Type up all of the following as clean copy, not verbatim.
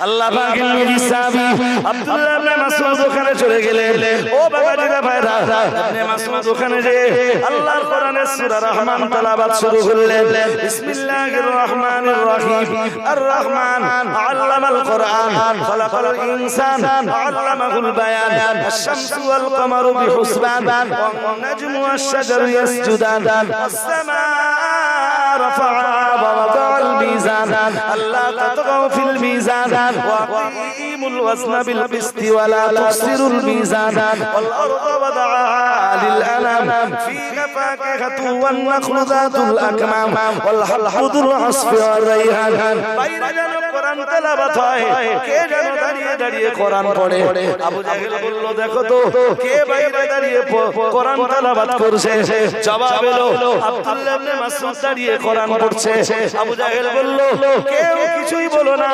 আল্লাহ পাকের নবী সাহাবী আব্দুল্লাহ ইবনে মাসউদ ওখানে চলে গেলেন। ও বাবাজিরা ভাইরা, ইবনে মাসউদ ওখানে যে আল্লাহর কোরআনের সূরা রহমান তেলাওয়াত শুরু করলেন। বিসমিল্লাহির রহমানির রহিম। আর রহমান আল্লামাল কোরআন খালাকাল ইনসান আল্লামাহুল বায়ান। আশ-শামসু ওয়াল কমারু বিহুসবান ওয়ান নাজমু ওয়াশ-শাজারু ইয়াসজুদান ওয়াস-সামাআ রাফা'া ওয়াদা'আল মিজান আল্লা তাতগাউ ফিল মিজান ওয়াকিমুল ওয়াজনা বিল কিসতি ওয়া লা তুখসিরুল মিজান ওয়াল আরদা ওয়াদা'আহা লিল আনাম ফীহা ফাকিহাতু ওয়ান নাখলু যাতুল আকমাম ওয়াল হাবদুল আসফি ওয়ার রাইহান। বাইরে যেন কোরআন তেলাওয়াত হয়, কে যেন দাঁড়িয়ে দাঁড়িয়ে কোরআন পড়ে। আবু জাহেল বলল, দেখো তো কে বাইরে দাঁড়িয়ে কোরআন তেলাওয়াত করছে? জবাব এলো, আব্দুল্লাহ ইবনে মাসউদ দাঁড়িয়ে কোরআন পড়ছে। আবু জাহেল বলল, কেউ কিছুই বলো না,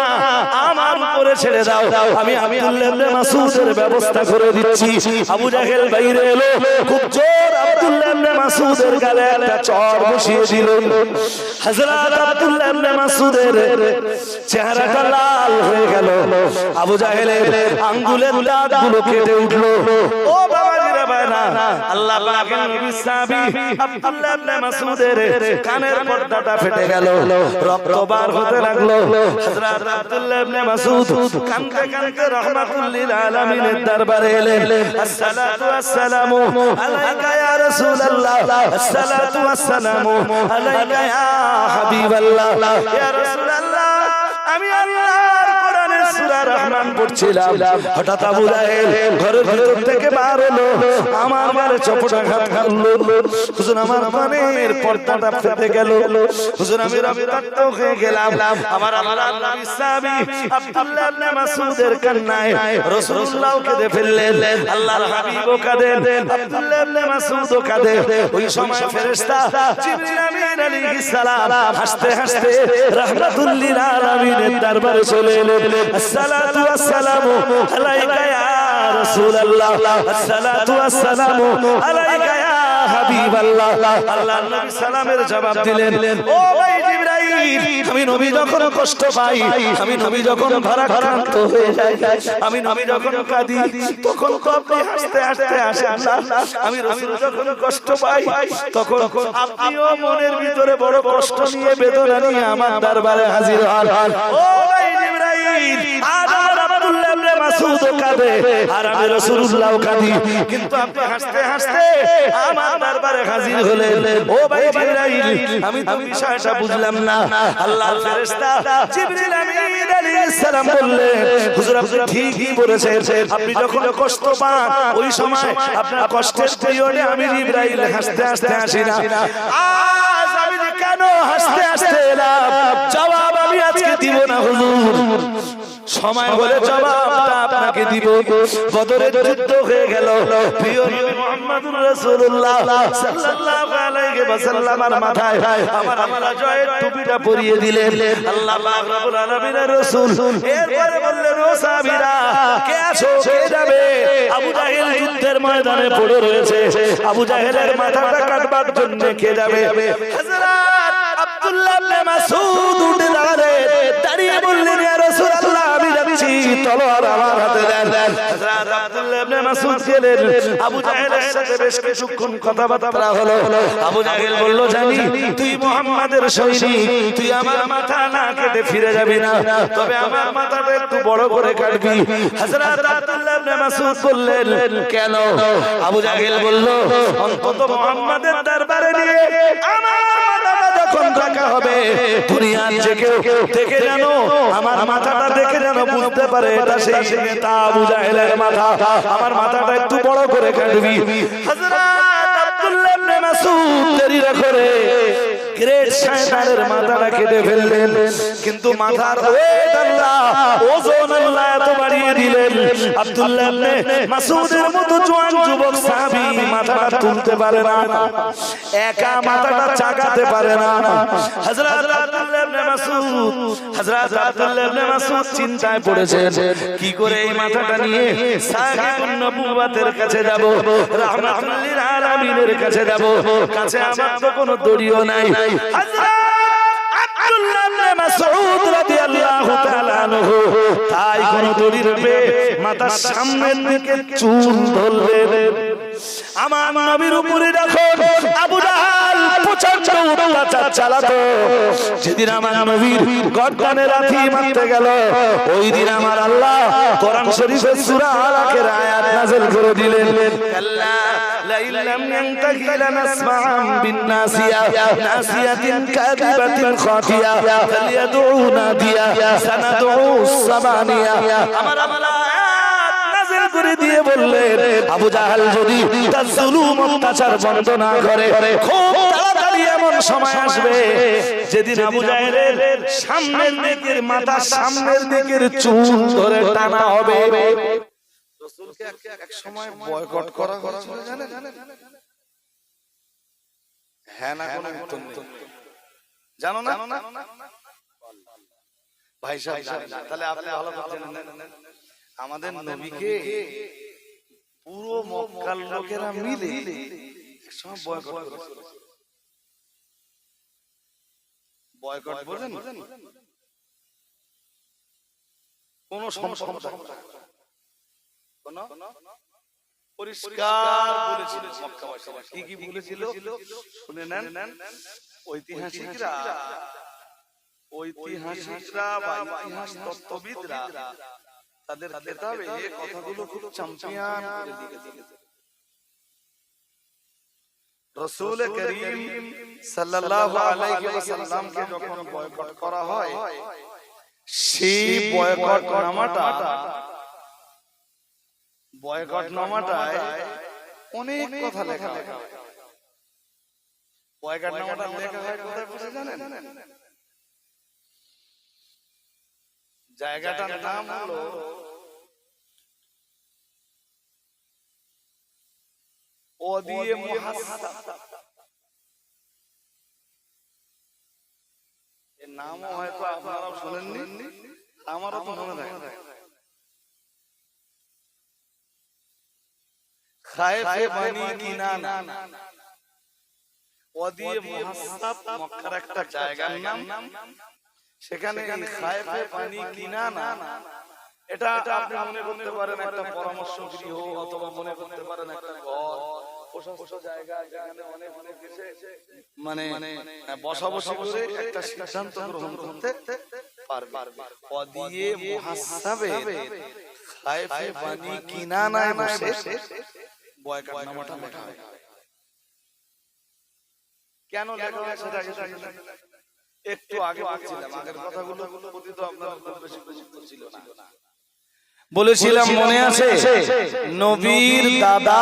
আমার উপরে ছেড়ে দাও, আমি আব্দুল্লাহ ইবনে মাসউদের ব্যবস্থা করে দিচ্ছি। আবু জাহেল বাইরে এলো, খুব জোর আব্দুল্লাহ ইবনে মাসউদের গালে একটা চড় বসিয়ে দিল। হযরত আব্দুল্লাহ ইবনে মাসউদের চেহারাটা লাল হয়ে গেল। আবু জাহেলের আঙ্গুলের দাঁতগুলো কেটে উঠল। ও বাবাজিরা ভাইরা, আল্লাহ পাকের নবী সাহাবী আব্দুল্লাহ ইবনে মাসউদের কানের পর্দাটা ফেটে গেল, রক্ত বার হতে লাগলো। হযরত আব্দুল্লাহ ইবনে মাসউদ কাঁদতে কাঁদতে রাহমাতুল লিল আলামিনের দরবারে এলেন। আসসালাতু ওয়াসসালামু আলাইকা ইয়া রাসূলুল্লাহ, আসসালাতু ওয়াসসালামু আলাইকা ইয়া হাবিবাল্লাহ। ইয়া রাসূলুল্লাহ, আমি আল্লাহর কোরআনের সূরা রহমান পড়ছিলাম, হঠাৎ আবু জাহেল ঘরের ভিতর থেকে বার হলো, আমার গালে চপটাঘাত করলো। হুজুর, আমার কানের পর্দাটা ফেটে গেল। হুজুর, আমি রক্তাক্ত হয়ে গেলাম। আমার আল্লাহর নবী সাহাবী আব্দুল্লাহ ইবনে মাসউদের কান্নায় রাসূলুল্লাহ কেঁদে ফেললেন, আল্লাহর হাবিবও কাঁদেন, আব্দুল্লাহ ইবনে মাসউদও কাঁদে। ওই সময় ফেরেশতা জিবরিল আমিন আলাইহিস সালাম হাসতে হাসতে রাহমাতুল লিল আলামিনের দরবারে চলে এলেন। আসসালাতু ওয়াসসালামু আলাইকা ইয়া রাসূলুল্লাহ, আসসালাতু ওয়াসসালামু আলাইকা ইয়া হাবিবাল্লাহ। আল্লাহর নবী সালামের জবাব দিলেন, ও ভাই জিবরাইল, আমি নবী যখন কষ্ট পাই, আমি নবী যখন ভারাক্রান্ত হয়ে যাই, আমি নবী যখন কাঁদি, তখন তো আপনি হাসতে হাসতে আসেন না। আমি রাসূল যখন কষ্ট পাই, তখন আপনিও মনের ভিতরে বড় কষ্ট নিয়ে, বেদনা নিয়ে আমার দরবারে হাজির হন। ও ভাই জিবরাইল, আজ আমার আব্দুল্লাহ ইবনে মাসউদ কাঁদে আর আমি রাসূলুল্লাহ কাঁদি, কিন্তু আপনি হাসতে হাসতে আমার দরবারে হাজির হলেন। ও ভাই জিবরাইল, আমি তো বিষয়টা বুঝলাম না। আল্লাহর ফেরেশতা জিবরিল আমিন আলাইহিস সালাম বললেন, হুজুর, আপনি ঠিকই বলেছেন, আপনি যখন কষ্ট পান, ওই সময় আপনার কষ্টের পিরিয়ডে আমি জিবরাইল হাসতে হাসতে আসি না। আজ আমি কেন হাসতে হাসতে এলাম? জবাব আমি আজকে দিব না হুজুর, সময় বলে জবাবটা আপনাকে দিব। বদরের যুদ্ধ হয়ে গেল, প্রিয় নবী মুহাম্মদুর রাসূলুল্লাহ সাল্লাল্লাহু আলাইহি ওয়াসাল্লামের মাথায় আমার জয়ের টুপিটা পরিয়ে দিলেন আল্লাহ পাক রব্বুল আলামিনের রাসূল। এরপরে বললেন, ও সাহাবীরা, কে আছো, কে যাবে? আবু জাহেল যুদ্ধের ময়দানে পড়ে রয়েছে, আবু জাহেলের মাথাটা কাটবার জন্য কে যাবে? হযরত আব্দুল্লাহ ইবনে মাসউদ উঠে দাঁড়িয়ে বললেন, ইয়া রাসূলুল্লাহ, আমি যাচ্ছি, তলোয়ার আমার হাতে দেন। হযরত আব্দুল্লাহ ইবনে মাসউদ গেলেন, আবু জাহেলের সাথে বেশ কিছুক্ষণ কথাবার্তা হলো। আবু জাহেল বলল, জানি তুই মুহাম্মাদের সৈনিক, তুই আমার মাথা না কেটে ফিরে যাবি না, তবে আমার মাথাটা একটু বড় করে কাটবি। হযরত আব্দুল্লাহ ইবনে মাসউদ বললেন, কেন? আবু জাহেল বলল, অন্তত মুহাম্মাদের দরবারে নিয়ে আমার মাথাটা যখন রাখা হবে, দুনিয়ার যে কেউ দেখে জানো, আমার মাথাটা দেখে যেন বুঝতে পারে এটা সেই নেতা আবু জাহেলের মাথা, আমার মাথাটা একটু বড় করে কাটবি। হযরত আব্দুল্লাহ ইবনে মাসউদ দেরি না করে গ্রেট শয়তানের মাথাটা কেটে ফেললেন, কিন্তু মাথার ওয়েট আল্লাহ, ওজন আল্লাহ এত বাড়িয়ে দিলেন, আব্দুল্লাহ ইবনে মাসউদের মতো জওয়ান যুবক সাহাবী মাথাটা তুলতে পারে না, একা মাথাটা চাকাতে পারে না। হযরত আব্দুল্লাহ ইবনে মাসউদ চিন্তায় পড়েছেন, কি করে এই মাথাটা নিয়ে সাহিবুন নবুওয়াতের কাছে যাব, রাহমাতুল লিল আলামিনের কাছে যাব, কাছে আমার তো কোনো দড়িও নাই। হযরত আব্দুল্লাহ ইবনে মাসউদ রাদিয়াল্লাহু তাআলা আনহু তাই কোন দড়ির পেয়ে মাথার সামনের দিকে চুল ধরলেন। আমার নবীর উপরে যখন আবু জাহাল প্রচন্ড অত্যাচার চালাতো, যেদিন আমার নবীর গর্দানে লাথি মারতে গেল, ওই দিন আমার আল্লাহ কোরআন শরীফের সূরা আলাকের আয়াত নাযিল করে দিলেন, আল্লাহ লা ইল্লাম ইয়ানতাহি লানাসমা'আম বিন-নাসিয়া নাসিয়াতিন কাযিবাতিন খাতিয়া ফালইয়াদউ নাদিয়া সানাদউ সাবানিয়া। আমার আল্লাহ নাযিল করে দিয়ে বললেন, আবু জাহাল যদি তার জুলুম অত্যাচার বন্ধ না করে, খুব তাড়াতাড়ি এমন সময় আসবে যেদিন আবু জাহেলের সামনের দিকের মাথা সামনের দিকের চুল ধরে টানা হবে। রাসূলকে এক সময় বয়কট করা হয়েছিল জানেন? হ্যাঁ না কোন উত্তর নেই, জানো না? ভাই সাহেব তাহলে আপনি ভালো করে জানেন, আমাদের নবীকে পুরো মক্কার লোকেরা মিলে একসময় বয়কট করেছিল। বয়কট বলেন কোন সমস্যা, কোন পরিষ্কার বলেছিল মক্কাবাসীরা। কি কি বলেছিল শুনে নেন। ঐতিহাসিকরা বা ইতিহাস তত্ত্ববিদরা তাদের কিতাবে কথাগুলো খুব চ্যাম্পিয়ন করে দিয়েছে। রাসূল করিম সাল্লাল্লাহু আলাইহি ওয়াসাল্লামকে যখন বয়কট করা হয়, সেই বয়কটনামাটায় অনেক কথা লেখা হয়। বয়কটনামাটা লেখা হয় কোথায় বসে জানেন? জায়গাটার নাম হলো ওয়াদিয়ে মুহাসসাব। এর নামও হয়তো আপনারাও শুনেননি, আমারও তো মনে থাকে। খায়েফে বানি কিনানা, ওয়াদিয়ে মুহাসসাব মক্কার একটা জায়গার নাম। সেখানে খায়েফে বানি কিনানা, এটা আপনি মনে করতে পারেন একটা পরামর্শ গৃহ, অথবা মনে করতে পারেন একটা ঘর, পোষা জায়গা যেখানে অনেক এসে মানে বসাবসি করে একটা সিদ্ধান্ত গ্রহণ করতে পারবে। ওয়াদিয়ে মুহাসসাবে খায়েফে বানি কিনানায় বসে বয়কটনামাটা লেখা হয়। কেন লেখা হয় সেটা একটু আগে বলছিলাম, আগের কথাগুলো প্রতি তো আপনার খুব বেশি গুরুত্ব ছিল না। বলেছিলাম মনে আছে, নবীর দাদা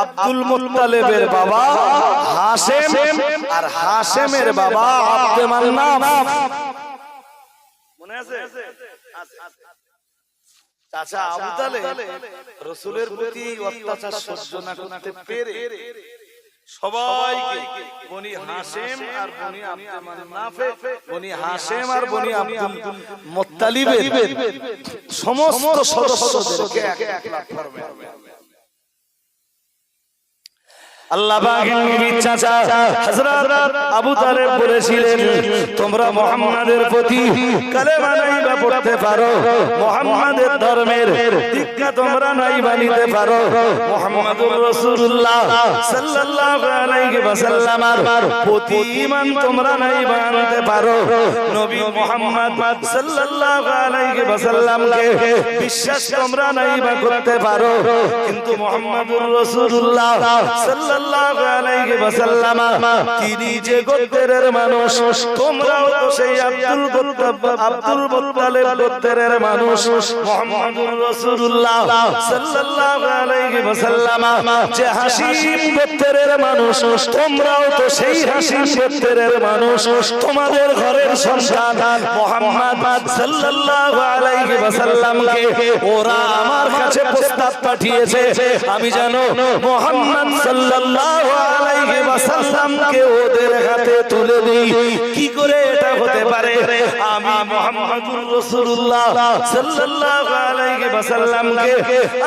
আব্দুল মুত্তালিবের বাবা হাশেম আর হাশেমের বাবা আব্দে মান্নাফ, মনে আছে? চাচা আবু তালেব রাসূলের প্রতি অত্যাচার সহ্য না করতে পেরে সবাইকে বনি হাশেম আর বনি আব্দে মান্নাফে, বনি হাশেম আর বনি আব্দুল মুত্তালিবের সমস্ত সদস্যদেরকে এক লাখ ফরমান। আল্লাহ পাকের নবী চাচা হযরত আবু তালেব বলেছিলেন, তোমরা মুহাম্মাদের প্রতি কালেমা নাইবা পড়তে পারো, মুহাম্মাদের ধর্মের দীক্ষা তোমরা নাইবা নিতে পারো, মুহাম্মাদুর রাসূলুল্লাহ সাল্লাল্লাহু আলাইহি ওয়াসাল্লামের প্রতি ঈমান তোমরা নাইবা আনতে পারো, নবী মুহাম্মদ সাল্লাল্লাহু আলাইহি ওয়াসাল্লামকে বিশ্বাস তোমরা নাইবা করতে পারো, কিন্তু মুহাম্মাদুর রাসূলুল্লাহ সাল্লাল্লাহু আলাইহি ওয়াসাল্লাম তিনি যে গোত্রের মানুষ, তোমরাও তো সেই আব্দুল মুত্তালিব গোত্রের মানুষ। মুহাম্মাদুর রাসূলুল্লাহ সাল্লাল্লাহু আলাইহি ওয়াসাল্লাম যে হাশিম গোত্রের মানুষ, তোমরাও তো সেই হাশিম গোত্রের মানুষ। তোমাদের ঘরের সন্তান মুহাম্মদ সাল্লাল্লাহু আলাইহি ওয়াসাল্লামকে ওরা আমার কাছে প্রস্তাব পাঠিয়েছে, আমি জানো মুহাম্মদ সাল্লাল্লাহু আলাইহি ওয়াসাল্লামকে ওদের হাতে তুলে দিই। কি করে এটা হতে পারে? আমি মুহাম্মাদুর রাসূলুল্লাহ সাল্লাল্লাহু আলাইহি ওয়াসাল্লামকে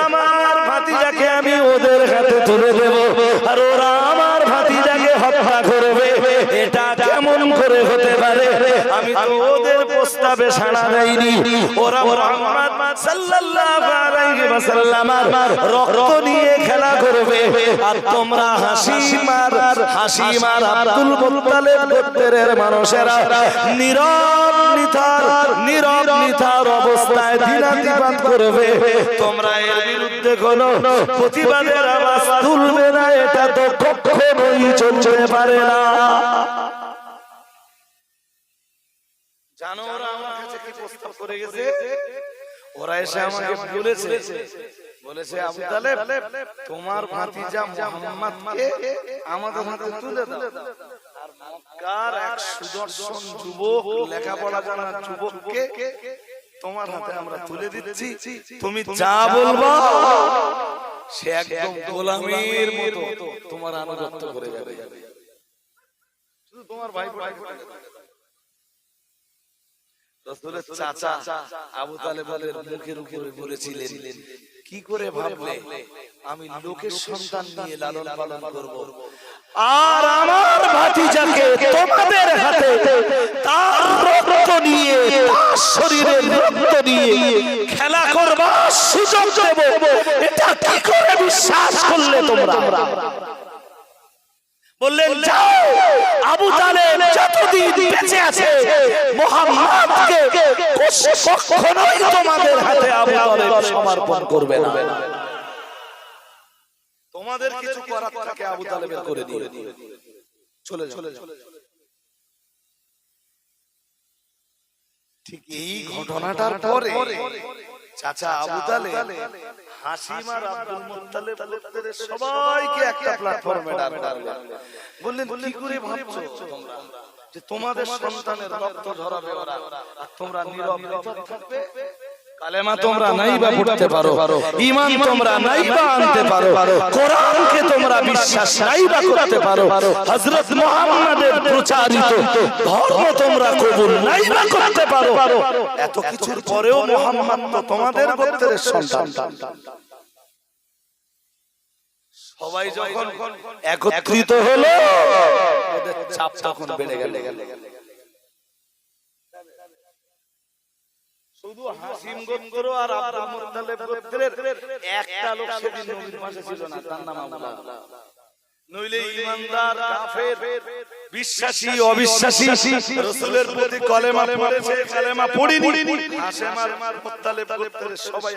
আমার ভাতিজাকে আমি ওদের হাতে তুলে দেব, আর ওরা আমার ভাতিজাকে হত্যা করবে, এটা কেমন করে হতে পারে? আমি তো ওদের প্রস্তাবে সাড়া দেইনি। ওরা মুহাম্মদ সাল্লাল্লাহু আলাইহি ওয়াসাল্লামের রক্ত নিয়ে খেলা করবে, আর তোমরা হাসিমার আব্দুল মুত্তালিব গোত্রের মানুষেরা নীরব নিথার অবস্থায় দিনাতিপাত করবে। তোমরা এর বিরুদ্ধে কোনো প্রতিবাদের আওয়াজ তুলবে না, এটা তো কখনোই চলতে পারে না। জানো ওরা আমার কাছে কি প্রস্তাব করে গেছে? ওরা এসে আমাকে বলেছে আবু তালেব, তোমার ভাতিজা মুহাম্মদকে আমাদের হাতে তুলে দাও, আর মক্কার এক সুদর্শন যুবক, লেখাপড়া জানা যুবককে তোমার হাতে আমরা তুলে দিচ্ছি, তুমি যা বলবা সে একদম গোলামের মতো তোমার আনুগত্য করে যাবে। শুধু তোমার ভাই রাসূলের চাচা আবু তালেবের মুখের উপরে বলেছিলেন, কি করে ভাবলে আমি লোকের সন্তান নিয়ে লালন পালন করব, আর আমার ভাতিজাকে তোমাদের হাতে তার রক্ত নিয়ে, তার শরীরের রক্ত নিয়ে খেলা করবার সুযোগ দেব, এটা কি করে বিশ্বাস করলে তোমরা? বললেন, যাও, আবু তালেব যতদিন বেঁচে আছে মুহাম্মদকে কখনোই তোমাদের হাতে আবু তালেব সমর্পণ করবে না। তোমাদের কিছু করার থাকে আবু তালেবের করে দিয়ে চলে যাও। ঠিক এই ঘটনাটার পরে চাচা আবু তালেব হাসিম আর আব্দুল মুত্তালিব গোত্রের সবাইকে একটা প্ল্যাটফর্মে ডাকলেন। বললেন, কি করে ভাবছো তোমরা যে তোমাদের সন্তানের রক্ত ঝরাবে ওরা, আর তোমরা নীরব থাকবে? কালেমা তোমরা নাই বা পড়তে পারো, ঈমান তোমরা নাই বা আনতে পারো, কোরআনকে তোমরা বিশ্বাস নাই বা করতে পারো, হযরত মুহাম্মাদের প্রচারিত ধর্ম তোমরা কবুল নাই বা করতে পারো, এত কিছুর পরেও মুহাম্মদ তো তোমাদের গোত্রের সন্তান। সবাই যখন একত্রিত হলো, ওদের চাপ তখন বেড়ে গেল। শুধু হাসিম গোত্র আর আব্দুল মুত্তালিব গোত্রের একটা লোক সেদিন নবীর পাশে ছিল না, তার নাম আবুলাহ। নইলে ঈমানদার, কাফের, বিশ্বাসী, অবিশ্বাসী, রাসূলের প্রতি কলেমা পড়েছে, কলেমা পড়েনি, হাসিম আর মুত্তালিব গোত্রের সবাই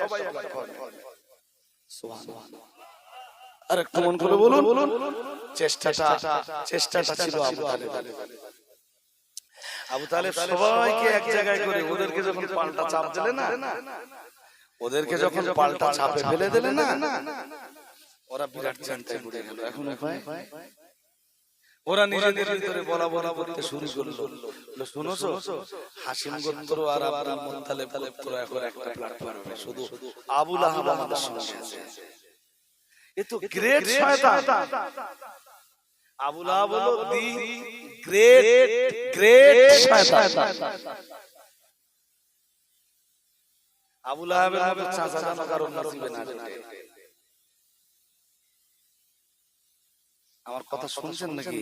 সুবহানাল্লাহ। আর একটু মন করে বলুন, চেষ্টাটা ছিল আবু তালেব সবাইকে এক জায়গায় করে ওদেরকে যখন পাল্টা চাপ দিলে না, ওদেরকে যখন পাল্টা চাপে ফেলে দিলে না, ওরা বিরাট চিন্তায় পড়ে গেল। এখন উপায়, ওরা নিজেদের ভিতরে বলা করতে শুরু করলো, শুনোছো, হাসিম গোত্র আর আব্দুল মুত্তালিব গোত্র এখন একটা প্ল্যাটফর্মে, শুধু আবু লাহাব আমাদের সঙ্গে আছে। এ তো গ্রেট শয়তান। আবু লাহাব হলো দি গ্রেট শয়তান। আবু লাহাবের মতো চাচা জানা কারণ নসিবে না। আমার কথা শুনছেন নাকি?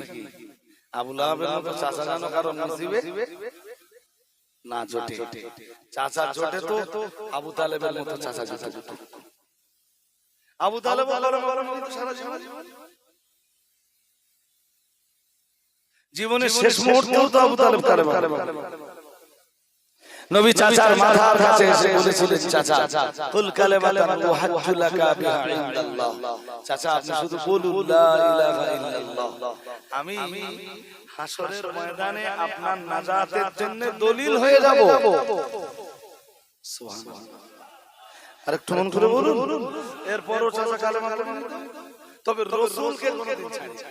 আবু লাহাবের মতো চাচা জানা কারণ নসিবে না জোটে। চাচা জোটে তো আবু তালেবের মতো চাচা জোটে। আবু তালেব সারা জীবনের শেষ মুহূর্তেও তো আবু তালেব কালেমা। নবী চাচার মাথার কাছে এসে বলেছিলেন, চাচা কুল কালিমাতান উহাজ্জু লাকা বিহা ইনদাল্লাহ, চাচা আপনি শুধু বলুন লা ইলাহা ইল্লাল্লাহ, আমি হাসরের ময়দানে আপনার নাজাতের জন্য দলিল হয়ে যাব। সুবহানাল্লাহ। আরেকটু মন করে বলুন, এরপরও চাচা কালেমা পড়েন, তবে রাসূলকে কোনদিন ছাড়েন না।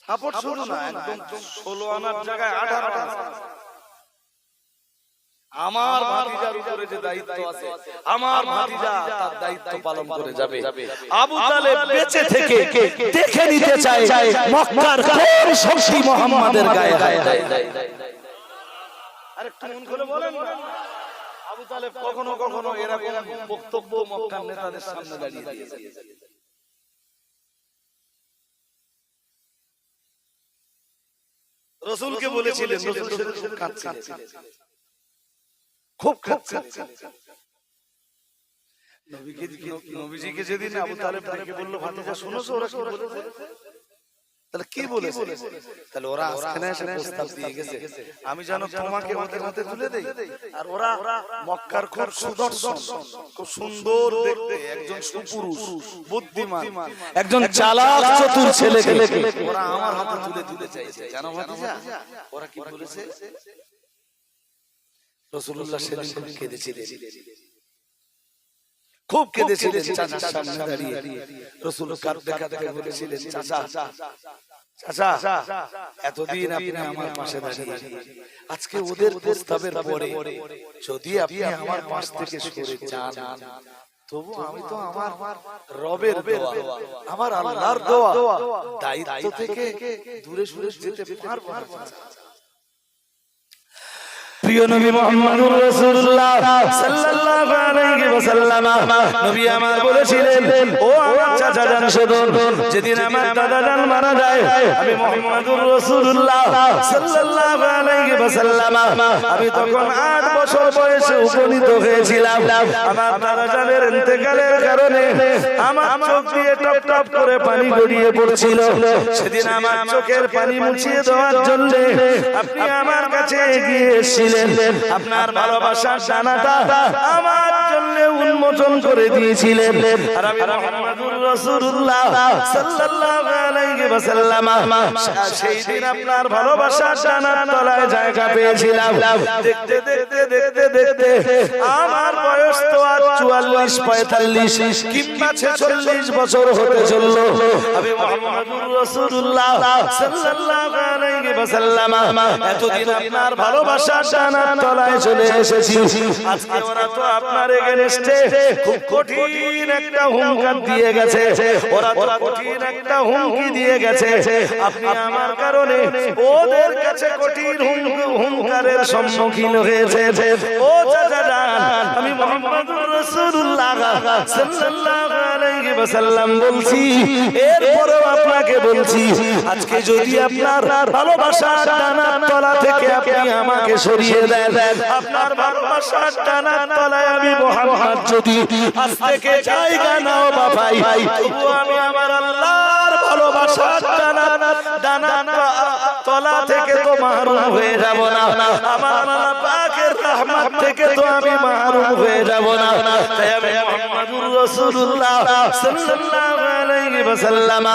সাপোর্ট শুরু না, একদম 16 আনার জায়গায় 18 আনা। আমার ভাতিজার উপরে যে দায়িত্ব আছে, আমার ভাতিজা তার দায়িত্ব পালন করে যাবে। আবু তালেব বেঁচে থেকে দেখে নিতে চায় মক্কার কোন শক্তি মুহাম্মাদের গায়ে হাত দেয়। আরে মন করে বলেন না, আবু তালেব কখনো কখনো এরকম বক্তব্য মক্কার নেতাদের সামনে দাঁড়িয়ে দিয়েছে। রাসূলকে বলেছিলেন, রাসূল খুব কাঁদছিলেন, খুব কাঁদছিলেন। নবীজিকে যেদিন আবু তালেব ডেকে বলল, ভাতিজা শুনোছো ওরা কি বলেছে? তাহলে কি বলেছে? তাহলে ওরা আজকে এসে প্রস্তাব দিয়ে গেছে, আমি যেন তোমাকে ওদের হাতে তুলে দেই। আর ওরা মক্কার খুব সুদর্শন, খুব সুন্দর দেখতে একজন সুপুরুষ, বুদ্ধিমান, একজন চালাক চতুর ছেলেকে ওরা আমার হাতে তুলে দিতে চাইছে। জানো ভাতিজা ওরা কি বলেছে? রাসূলুল্লাহ সেদিন খুব কেঁদেছিলেন, খুব কেঁদেছিলেন চাচার সামনে দাঁড়িয়ে। রাসূল কাঁদতে কাঁদতে বলেছিলেন, চাচা চাচা এতদিন আপনি আমার পাশে দাঁড়িয়ে, আজকে ওদের প্রস্তাবের পরে যদি আপনি আমার পাশ থেকে সরে যান, তবু আমি তো আমার রবের দোয়া, আমার আল্লাহর দোয়া, দায়িত্ব থেকে দূরে সরে যেতে পারবো না। প্রিয় নবী মুহাম্মদুর রাসূলুল্লাহ সাল্লাল্লাহু আলাইহি ওয়াসাল্লাম নবী আমার বলেছিলেন, ও আমার চাচা জান শুনুন, যেদিন আমার দাদা জান মারা যায়, আমি মুহাম্মদুর রাসূলুল্লাহ সাল্লাল্লাহু আলাইহি ওয়াসাল্লাম আমি তখন 8 বছর বয়সে উপনীত হয়েছিলাম। আমার দাদা জানের ইন্তেকালের কারণে আমার চোখ দিয়ে টপ টপ করে পানি গড়িয়ে পড়ছিল। সেদিন আমার চোখের পানি মুছিয়ে দেওয়ার জন্য আপনি আমার কাছে এগিয়ে এসেছিলেন, আপনার ভালোবাসার ডানাটা আমার জন্য উন্মোচন করে দিয়েছিলেন। আর আমি মুহাম্মদুর রাসূলুল্লাহ সাল্লাল্লাহু আলাইহি ওয়াসাল্লাম সেই দিন আপনার ভালোবাসার ডানার তলায় জায়গা পেয়েছিলাম। দেখতে দেখতে দেখতে দেখতে আমার বয়স তো আর 44, 45 কিংবা 46 বছর হতে চলল। আমি মুহাম্মদুর রাসূলুল্লাহ সাল্লাল্লাহু আলাইহি ওয়াসাল্লাম এতদিন আপনার ভালোবাসার ডানার তলায় চলে এসেছি। আজকে ওরা তো আপনার এগেইনস্টে খুব কঠিন একটা হুঙ্কার দিয়ে গেছে, ওরা তো কঠিন একটা হুমকি দিয়ে গেছে। আপনি আমার কারণে ওদের কাছে কঠিন হুঙ্কারের সম্মুখীন হয়েছে। ও চাচা জান, আমি মুহাম্মদুর রাসূলুল্লাহ সাল্লাল্লাহু আলাইহি ওয়াসাল্লাম বলছি, এরপরেও আপনাকে বলছি, আজকে যদি আপনার ভালোবাসার ডানার তলা থেকে আপনি আমাকে সরিয়ে দেন, আপনার ভালোবাসার ডানার তলায় আমি মুহাম্মদ যদি আজ থেকে জায়গা নাও বাবাই, তবু আমি আমার আল্লাহর ভালোবাসার ডানার তলা থেকে তো মাহরুম হয়ে যাব না, আমার আল্লাহ পাকের রহমত থেকে তো আমি মাহরুম হয়ে যাব না। তাই আমি মুহাম্মদুর রাসূলুল্লাহ সাল্লাল্লাহু আলাইহি ওয়াসাল্লাম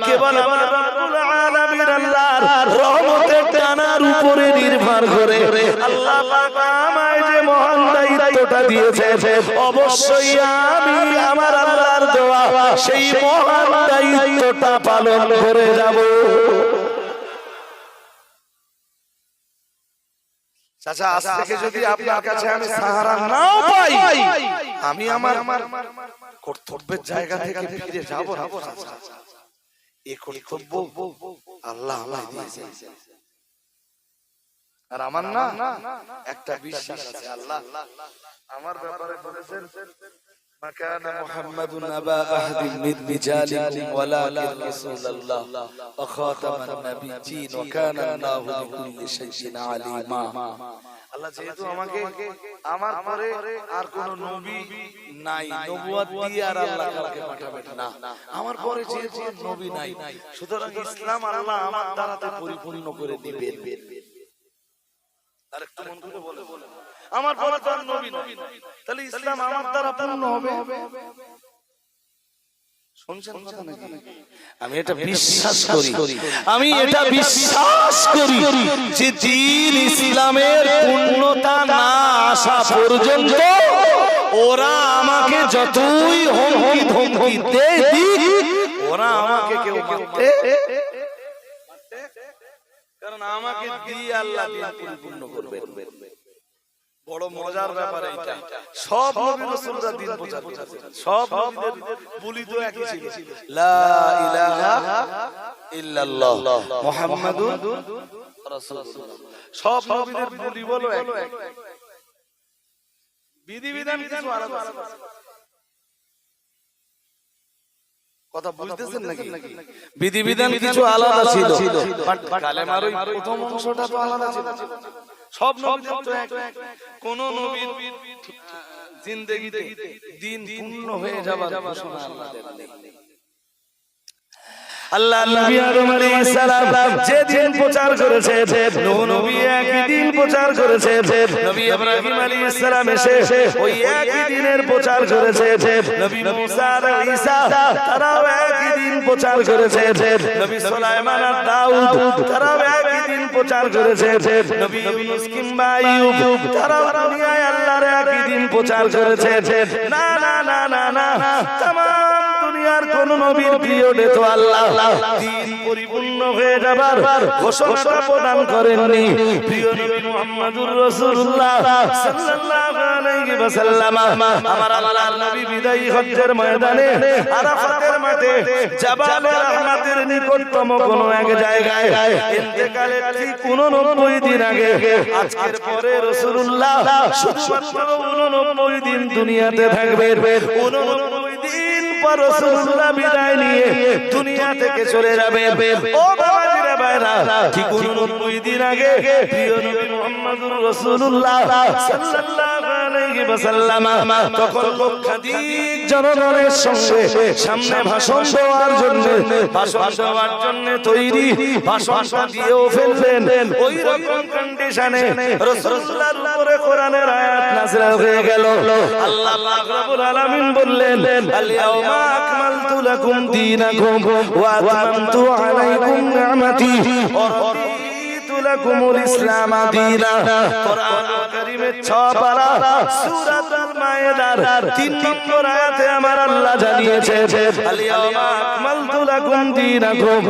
কেবল আমার রব্বুল আলামিন আল্লাহর রহমতের ডানার উপরে নির্ভর করে আল্লাহ পাক আমায় যে মহান দায়িত্বটা দিয়েছে, অবশ্যই আমি আমার আল্লাহর দেওয়া সেই মহান দায়িত্বটা পালন করে যাব। চাচা আজ থেকে যদি আপনার কাছে আমি সাহারা নাও পাই, আমি আমার কর্তব্যের জায়গা থেকে ফিরে যাব না। এই কর্তব্য আল্লাহ আমায় দিয়েছেন, আর আমার না একটা বিশ্বাস আছে, আল্লাহ আমার ব্যাপারে বলেছেন, মাকান মুহাম্মাদুন আবা আহাদিন মিন রিজালিকুম ওয়ালাকিন রাসূলুল্লাহ ওয়া খাতামান নাবিয়্যিন ওয়া কানা আল্লাহু বিকুল্লি শাইইন আলিমা। আল্লাহ যেহেতু আমাকে আমার পরে আর কোন নবী নাই, নবুয়ত দিয়ে আর আল্লাহ কাউকে পাঠাবেন না, আমার পরে যেহেতু নবী নাই, সুতরাং ইসলাম আল্লাহ আমার দ্বারাতে পরিপূর্ণ করে দিবেন। আরেকটু মন করে বলে, আমার পরে তো আর নবী নাই, তাহলে ইসলাম আমার দ্বারা পূর্ণ হবে। শুনছেন কথা নাকি? আমি এটা বিশ্বাস করি, আমি এটা বিশ্বাস করি যে দিন ইসলামের পূর্ণতা না আসা পর্যন্ত ওরা আমাকে যতই হুমকি ধমকি দেয় দিক, ওরা আমাকে কেউ মারতে, কারণ আমাকে দিয়ে আল্লাহ দিন পরিপূর্ণ করবে। বড় মজার ব্যাপার এটা, সব নবী রাসূলরা দিন প্রচার করেছেন, সব নবীদের বলি তো একই ছিল, লা ইলাহা ইল্লাল্লাহ মুহাম্মাদুর রাসূলুল্লাহ। সব নবীদের বলি বলো এক, বিধিবিধান কিছু আলাদা আছে। কথা বুঝতেছেন নাকি? বিধিবিধান কিছু আলাদা ছিল, বাট কালেমার ওই প্রথম অংশটা তো আলাদা ছিল। সব নবীদের তো এক, কোন নবীর জিন্দেগিতে দিন পূর্ণ হয়ে যাবার ঘোষণা আমাদের নেই। আল্লাহ নবী আদম আলাইহিস সালাম যে দিন প্রচার করেছে, নূহ নবী একই দিন প্রচার করেছে, নবী ইব্রাহিম আলাইহিস সালাম এসে ওই একই দিনের প্রচার করেছে, নবী মুসা আর ঈসা তারাও একই দিন প্রচার করেছে, নবী সুলাইমান আর দাউদ তারাও একই দিন প্রচার করেছে, নবী ইউনূস কিংবা আইয়ুব তারাও দুনিয়ায় আল্লাহর একই দিন প্রচার করেছে। না না না না না, तमाम দুনিয়ার কোন নবীর পিরিয়ডে তো আল্লাহ দিন পরিপূর্ণ হয়ে যাবার ঘোষণা প্রদান করেননি। প্রিয় নবী মুহাম্মদুর রাসূলুল্লাহ সাল্লাল্লাহু আলাইহি ওয়াসাল্লাম আমার আল্লাহর নবী বিদায়ী হজ্জের ময়দানে আরাফাতের মাঠে জাবালে রাহমাতের নিকটতম কোন এক জায়গায় ইন্তেকালের ঠিক 89 দিন আগে, আজকের পরে রাসূলুল্লাহ শুধুমাত্র 89 দিন দুনিয়াতে থাকবেন। 89 দিন পর রাসূলুল্লাহ বিদায় নিয়ে দুনিয়া থেকে চলে যাবে। ও বাবাজিরা ভাইরা, ঠিক 89 দিন আগে প্রিয় নবী মুহাম্মদুর রাসূলুল্লাহ সাল্লাল্লাহু আলাইহি ওয়াসাল্লাম তখন লক্ষাধিক জনগণের সঙ্গে সামনে ভাষণ দেওয়ার জন্য তৈরি, ভাষণটা দিয়েও ফেললেন। ওই রকম কন্ডিশনে রাসূলুল্লাহর উপরে কোরআনের আয়াত নাযিল হয়ে গেল। আল্লাহ পাক রব্বুল আলামিন বললেন, আল-ইয়াওমা আকমালতু লাকুম দীনাকুম ওয়া আতমামতু আলাইকুম নি'মাতি ওয়া রাদিতু লাকুমুল ইসলাম দীনা। কোরআনুল কারীমের 6 পারা সূরাতুল মায়েদার 3 নম্বর আয়াতে আমার আল্লাহ জানিয়েছে, আল-ইয়াওমা আকমালতু লাকুম দীনাকুম,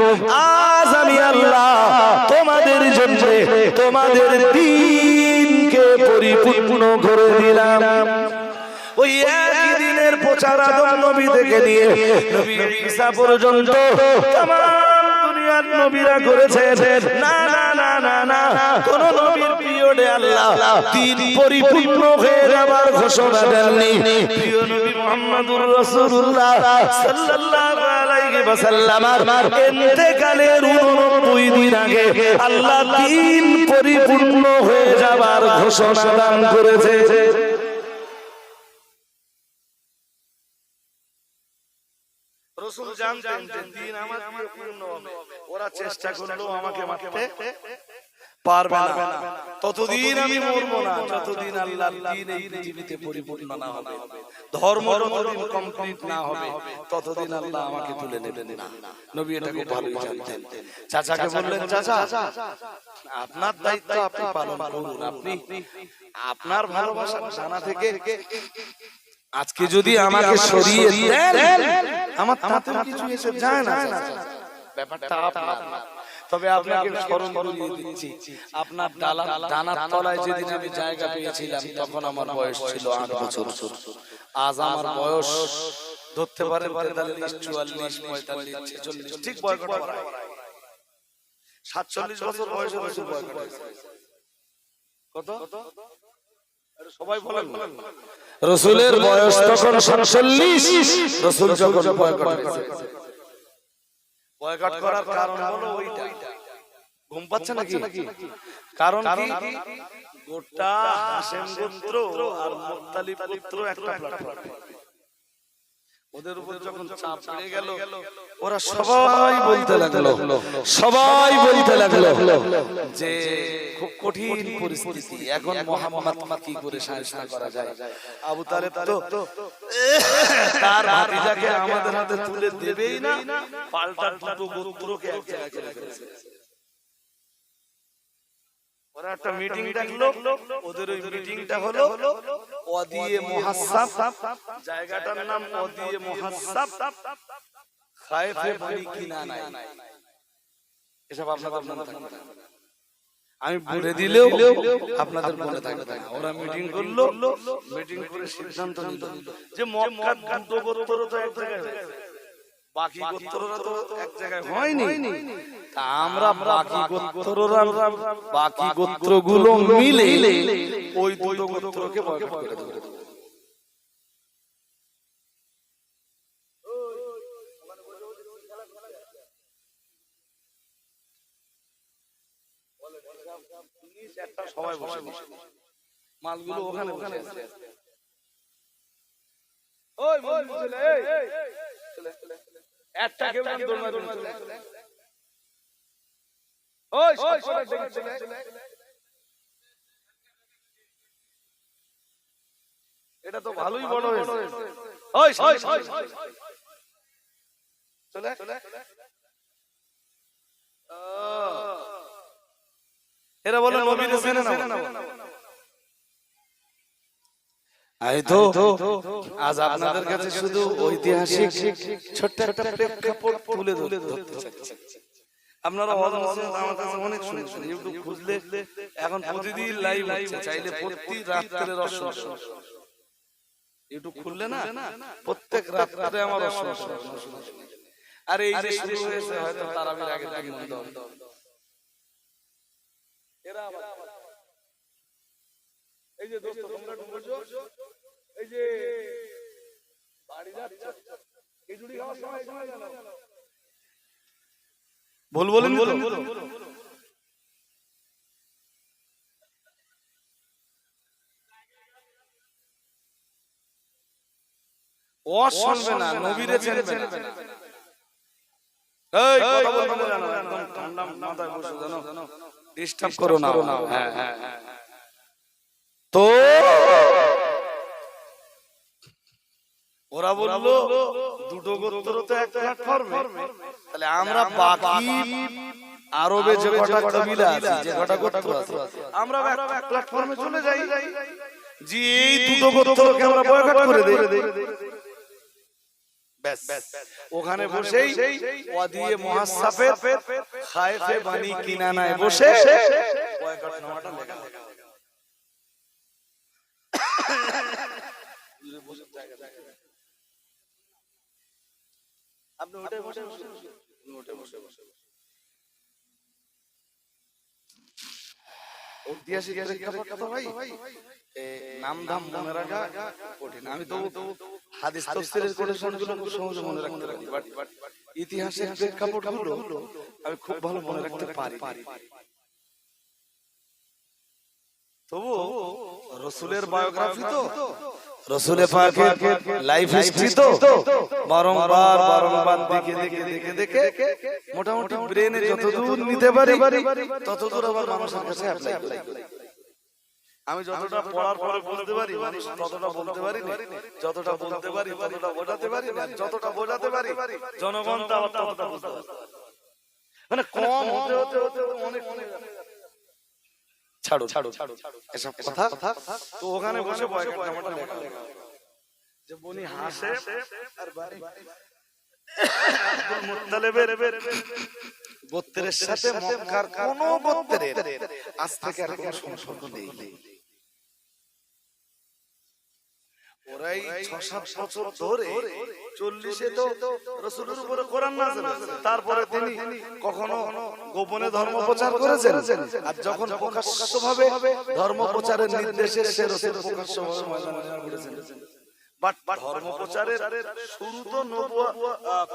আজ আমি আল্লাহ তোমাদের জন্য তোমাদের দ্বীনকে পরিপূর্ণ করে দিলাম। ওই একই দিনের প্রচার আদম নবী থেকে নিয়ে নবী ঈসা পর্যন্ত तमाम দুনিয়ার নবীরা করেছে। না না না না না, কোন নবীর পিরিয়ডে আল্লাহ দিন পরিপূর্ণ হয়ে যাবার ঘোষণা দেননি। প্রিয় নবী মুহাম্মদুর রাসূলুল্লাহ সাল্লাল্লাহু আলাইহি ওয়াসাল্লাম ইন্তেকালের 89 দিন আগে আল্লাহ দিন পরিপূর্ণ হয়ে যাবার ঘোষণা দান করেছে। রাসূল জানতেন যে দিন আমার পরিপূর্ণ হবে, ওরা চেষ্টা করলো আমাকে মারতে পারবে না, ততদিন আমি মরব না যতদিন আল্লাহর দ্বীন এই পৃথিবীতে পরিপূর্ণ না হবে, ধর্ম যতদিন কমপ্লিট না হবে ততদিন আল্লাহ আমাকে তুলে নেবেন না। নবী এটা খুব ভালো জানতেন। চাচাকে বললেন, চাচা আপনার দায়িত্ব আপনি পালন করুন, আপনি আপনার ভালোবাসা জানা থেকে আজকে যদি আমাকে সরিয়ে দেন আমার তাতে কিছু এসে যায় না, ব্যাপারটা আপনার। তবে আপনাকে স্মরণ করিয়ে দিচ্ছি, আপনার ডানার তলায় যেদিন আমি জায়গা পেয়েছিলাম তখন আমার বয়স ছিল 8 বছর। আজ আমার বয়স ধরতে পারেন 43, 44, 45, 46, ঠিক বয়কট করা 47 বছর বয়সে রাসূল বয়কট হয়েছে। কত? সবাই বলেন, রাসূলের বয়স তখন 47, রাসূল যখন বয়কট হয়েছে। বয়কট করার কারণ হলো ওইটা, ঘুম পাচ্ছে নাকি? কারণ কি? গোটা হাশেম গোত্র আর মুত্তালিব গোত্র একটা প্ল্যাটফর্ম, ওদের উপর যখন চাপ পড়ে গেল ওরা সবাই বলতে লাগলো যে খুব কঠিন পরিস্থিতি, এখন মুহাম্মদ কি করে শায়েস্তা করা যায়। আবু তালেব তো তার ভাতিজাকে আমাদের হাতে তুলে দেবেই না, পাল্টা দুটো গোত্রকে এক জায়গায় করে ফেলেছে। ওরা একটা মিটিং ডাকলো, ওদের ওই মিটিংটা হলো ওয়াদিয়ে মুহাসসাব, জায়গাটার নাম ওয়াদিয়ে মুহাসসাব, খায়েফে বনি কিনানা। এসব আপনাদের মনে থাকবে, আমি বলে দিলেও আপনাদের মনে থাকবে না। ওরা মিটিং করলো, মিটিং করে সিদ্ধান্ত নিল যে মক্কার দুটো গোত্র তো এক জায়গায় হয়েছে, বাকি গোত্ররা তো এক জায়গায় হয়নি, তা আমরা বাকি গোত্রগুলো মিলে ওই দুটো গোত্রকে বয়কট করে দেব। সবাই বসে মালগুলো ওখানে ওখানে ওই ছেলে একটা কেউ নাম দৌড় মারবে ওই এটা তো ভালোই বড় হয়েছে ওই চলে এরা বলে নবীর চেনে না আই তো আজ আপনাদের কাছে শুধু ঐতিহাসিক ছোট্ট একটা প্রেক্ষাপট তুলে ধরতে চাচ্ছি আপনারা আমার কাছে অনেক শুনেছেন ইউটিউব খুঁজলে এখন প্রতিদিন লাইভ হচ্ছে চাইলে প্রতি রাত্রে রসদ ইউটিউব খুললে না প্রত্যেক রাত্রে আমার রসদ আর এই যে শুরু হয়েছে হয়তো তারাবির আগে থেকে বন্ধ এরা এই যে দোস্ত তোমরা ঢুকেছো এই যে বাড়ি যাচ্ছে খিচুড়ি খাওয়ার সময় জানো ভুল বলেন ও শুনবে না নবীরে চিনবে না এই কথা বলবো না জানো একদম ঠান্ডা মাথায় বসে জানো ডিস্টার্ব করো না হ্যাঁ তো ওরা বললো দুটো গোত্র তো এক প্ল্যাটফর্মে তাহলে আমরা বাকি আরবে যে কটা কবিলা আছে যে কটা গোত্র আছে আমরা এক প্ল্যাটফর্মে চলে যাই যে এই দুটো গোত্রকে আমরা বয়কট করে দেই ব্যাস ওখানে বসেই ওয়াদিয়ে মুহাসসাফের খায়েফে বানি কিনানায় বসে বয়কট নামাটা লেখা আপনি ওটাই বসে ঐতিহাসিক কথা ভাই নাম ধাম মনে রাখা কঠিন আমি তো হাদিস তাফসীরের কোটেশনগুলো খুব সহজে মনে রাখতে পারি বাট ইতিহাসের প্রেক্ষাপটগুলো আমি খুব ভালো মনে রাখতে পারি তবু রাসূলের বায়োগ্রাফি তো রাসূলে পাকের লাইফ হিস্ট্রি তো বারংবার দেখে মোটামুটি ব্রেনে যতদূর নিতে পারি ততদূর আবার মানুষের কাছে অ্যাপ্লাই করি আমি যতটা পড়ার পরে বুঝতে পারি মানুষ ততটা বলতে পারি না যতটা বলতে পারি ততটা বোঝাতে পারি না যতটা বোঝাতে পারি জনগণ তা ততটা বুঝতে পারে মানে কম হতে অনেক ছাড়ো এসব কথা তো ওখানে বসে বয়কট নামাটা লেখা যে বনি হাসে আর বাড়ি আব্দুল মুত্তালিবের গোত্রের সাথে মক্কার কোন গোত্রের আজ থেকে আর কোনো সম্পর্ক নেই ওরাই 6-7 বছর ধরে 40-এ তো রাসূলের উপরে কোরআন নাযিল তারপরে তিনি কখনো গোপনে ধর্ম প্রচার করেছেন আর যখন প্রকাশ্যভাবে ধর্ম প্রচারের নির্দেশে সে রাসূল প্রকাশ্যভাবে ময়দানে ঘুরেছেন বাট ধর্ম প্রচারের শুরু তো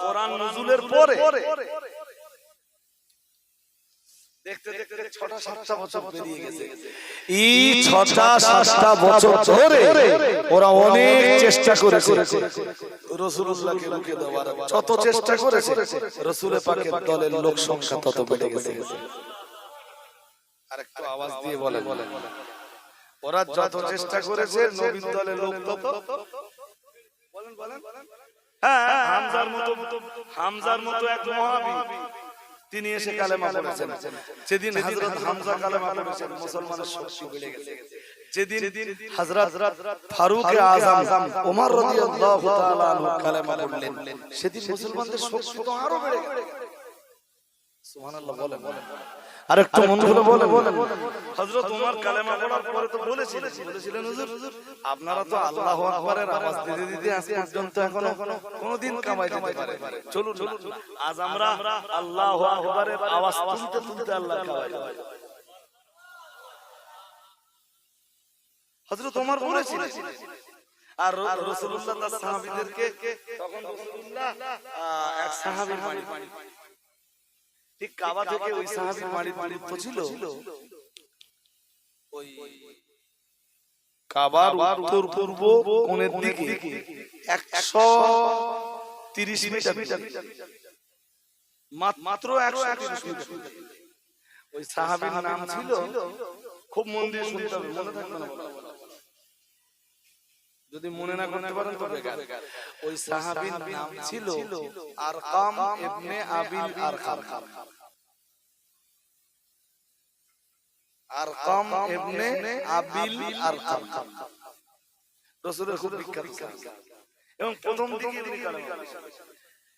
কোরআন নজুলের পরে দেখতে 6-7 বছর পেরিয়ে গেছে এই 6-7 বছর ধরে ওরা অনেক চেষ্টা করেছে রাসূলুল্লাহকে রুখে দেওয়ার যত চেষ্টা করেছে রাসূলে পাকের দলের লোক সংখ্যা তত বেড়ে গেছে আরেকটু আওয়াজ দিয়ে বলেন ওরা যত চেষ্টা করেছে নবীর দলের লোক তত বলেন হ্যাঁ হামজার মতো এক মহাবীর তিনি এসে কালেমা পড়েছেন যেদিন হযরত হামজা কালেমা পড়েছেন মুসলমানের শক্তি বেড়ে গেছে যেদিন হযরত ফারুক আযম ওমর রাদিয়াল্লাহু তাআলা আনহু কালেমা পড়লেন সেদিন মুসলমানদের শক্তি তো আরো বেড়ে গেল সুবহানাল্লাহ বলেন আরেকটু মন খুলে বলেন হযরত ওমর কালেমা পড়ার পরে তো বলেছিলেন হুজুর আপনারা তো আল্লাহু আকবারের আওয়াজ দিতে দিতে আজ পর্যন্ত এখনো কোনদিন কামাই দিতে পারে চলুন আজ আমরা আল্লাহু আকবারের আওয়াজ তুলতে আল্লাহ কামাই হযরত ওমর বলেছিলেন আর রাসূলুল্লাহ তার সাহাবীদেরকে তখন রাসূলুল্লাহ এক সাহাবীর বাড়ি ঠিক কাবা থেকে ওই সাহাবীর বাড়ির দূরত্ব ছিল ওই কাবার উত্তর পূর্ব কোণের দিকে 130 মিটার, মাত্র 130 মিটার। ওই সাহাবীর নাম ছিল, খুব মন দিয়ে শুনতে হবে, মনে থাকবে না, যদি মনে না করতে পারেন তো বেকার। ওই সাহাবীর নাম ছিল আরকাম ইবনে আবিল আরকাম। আরকাম ইবনে আবিল আরকাম রাসূলের খুব বিখ্যাত সাহাবী, এবং প্রথম দিকে তিনি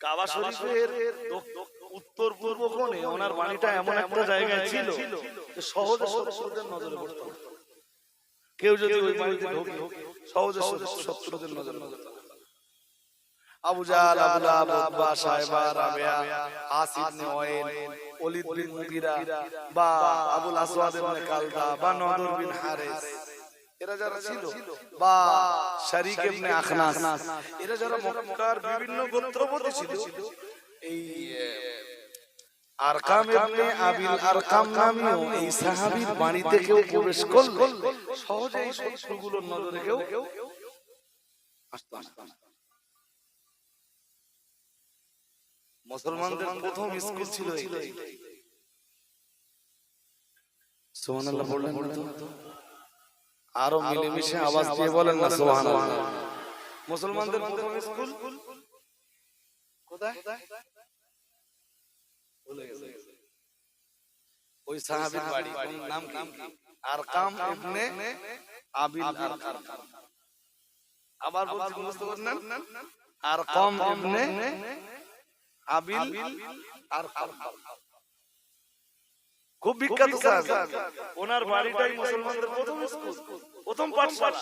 কাবা শরীফের উত্তর পূর্ব কোণে ওনার বাড়িটা এমন একটা জায়গায় ছিল যে সহজে শত্রুদের নজরে পড়ত। কেউ যদি ওই বাড়িতে ঢোকে সহজে শত্রুদের নজরে পড়ত। আবু জাহল, আবু লাহাব, উতবা, সাইবা, রাবিয়া, আসিদ ইবনে ওয়াইল, ওলীদ বিন মুগীরা বা আবুল আসওয়াদ ইবনে কালদা বা নদর বিন হারিস, এরা যারা ছিল, বা শারিক ইবনে আখনাস, এরা যারা মক্কার বিভিন্ন গোত্রপতি ছিল, এই আরকাম ইবনে আবিল আরকাম নামীয় এই সাহাবীর বাড়িতে কেউ প্রবেশ করলে সহজেই শত্রুগুলোর নজরে কেউ আসতো না। মুসলমানদের প্রথম স্কুল ছিল এই। সুবহানাল্লাহ বললেন না তো? আরো মিলেমিশে আওয়াজ দিয়ে বলেন না সুবহানাল্লাহ। মুসলমানদের প্রথম স্কুল কোথায়? ভুলে গেছে। ওই সাহাবীর বাড়ি, নাম কি? আরকাম ইবনে আবিল আরকাম। আবার বলছি, মুখস্থ করেন না? আরকাম ইবনে আবিল আরকাম, খুব বিখ্যাত সাহাবী। ওনার বাড়িটাই মুসলমানদের প্রথম স্কুল, প্রথম পাঠশালা।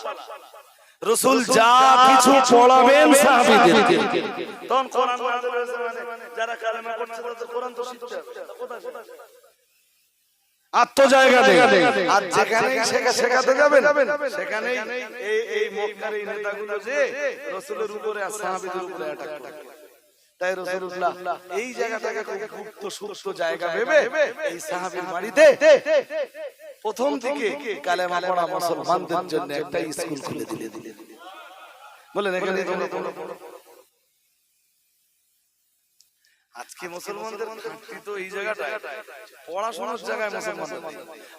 রাসূল যা কিছু পড়াবেন সাহাবীদেরকে, তখন কোরআন নাযিল হয়েছে, মানে যারা কালেমা পড়ছে তাদের কোরআন তো শিখতে হবে। কোথায় আত্ম জায়গা দেয়, আর যেখানেই শেখাতে যাবেন সেখানেই এই মক্কার এই নেতাগুলো যে রাসূলের উপরে আর সাহাবীদের উপরে অ্যাটাক করে। তাই রাসূলুল্লাহ এই জায়গাটাকে খুব গুপ্ত সূক্ষ্ম জায়গা ভেবে এই সাহাবীর বাড়িতে প্রথম দিকে কালেমা পড়া মুসলমানদের জন্য একটা স্কুল খুলে দিলেন। বলেন এখানে তোমরা পড়ো। আজকে মুসলমানদের ঘাটতি তো এই জায়গাটায়, পড়াশোনার জায়গায় মুসলমানদের।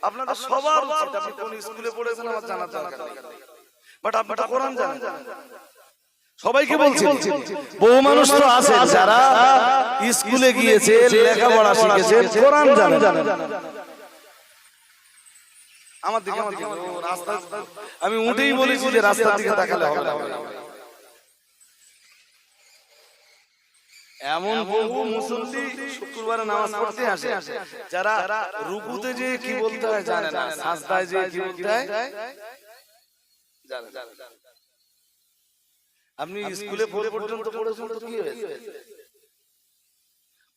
আপনাদের সবার উচিত, আপনি কোন স্কুলে পড়েছেন আমার জানার দরকার নেই, বাট আপনি তো কোরআন জানেন। সবাইকে বলছি, বহু মানুষ তো আছে যারা স্কুলে গিয়েছে, লেখাপড়া শিখেছে, কোরআন জানে। আমার দিকে রাস্তা, আমি উঠেই বলেছি যে রাস্তার দিকে তাকালে হবে না। এমন বহু মুসল্লি শুক্রবারে নামাজ পড়তে আসে যারা রুকুতে যে কি বলতে হয় জানে না, সাজদায় যে কি বলতে হয় জানে না। আপনি স্কুলে পর্যন্ত পড়েছেন তো কি হয়েছে?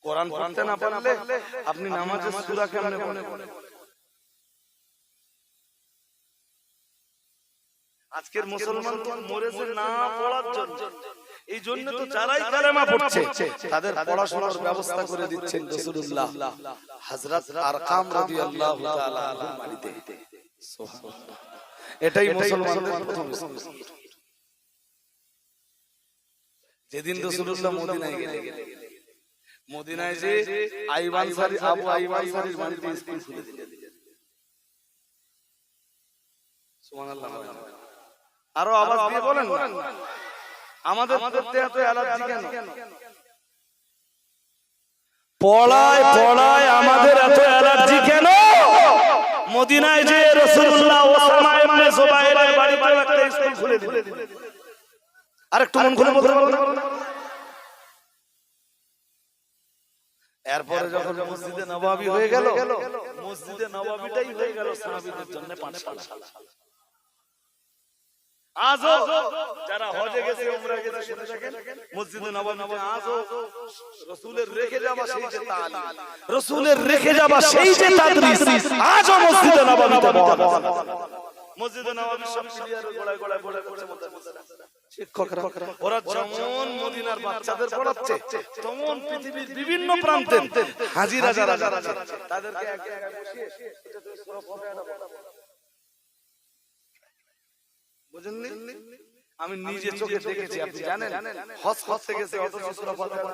কোরআন পড়তে না পারলে আপনি নামাজের সূরা কেমনে পড়বেন? আজকের মুসলমান তো মরেছে না পড়ার জন্য। এই জন্য তো যারাই কালেমা পড়ছে তাদের পড়াশোনার ব্যবস্থা করে দিচ্ছেন রাসূলুল্লাহ হযরত আরকাম রাদিয়াল্লাহু তাআলা আনহুর বাড়িতে। সুবহানাল্লাহ, এটাই মুসলমানদের প্রথম স্কুল। যেদিন রাসূলুল্লাহ মদিনায় গেলেন, মদিনায় যে আইয়ুব আনসারী, আবু আইয়ুব আনসারীর বাড়িতে স্কুল খুলে দিলেন। সুবহানাল্লাহ। আরো আওয়াজ দিয়ে বলেন না, আমাদের করতে এত অ্যালার্জি কেন? পড়ায় আমাদের এত অ্যালার্জি কেন? মদিনায় যে রাসূলুল্লাহ ওসামা ইবনে জুবাইরের বাড়িতে একটা স্কুল খুলে দিলেন। আরেকটু মন খুলে বলতে পারবেন? এরপরে যখন মসজিদে নববী হয়ে গেল, মসজিদে নববীটাই হয়ে গেল সাহাবীদের জন্য পাঠশালা। আজও যারা হজে গেছে, উমরা গেছে, শুনে থাকেন মসজিদে নববীতে আজও রাসূলের রেখে যাওয়া সেই যে তালিম, রাসূলের রেখে যাওয়া সেই যে তাদরিস আজও মসজিদে নববীতে পাওয়া যায়। মসজিদে নববী সব ক্লিয়ার গোড়ায় গোড়ায় পড়ে শিক্ষকরা, ওরা যেমন মদিনার বাচ্চাদের পড়াচ্ছে, তেমন পৃথিবীর বিভিন্ন প্রান্তে হাজিরা যারা তাদেরকে একে একে বসিয়ে বুঝেননি? আমি নিজে চোখে দেখেছি, আপনি জানেন হজ করতে গেছে অথচ সূরা ফাতিহা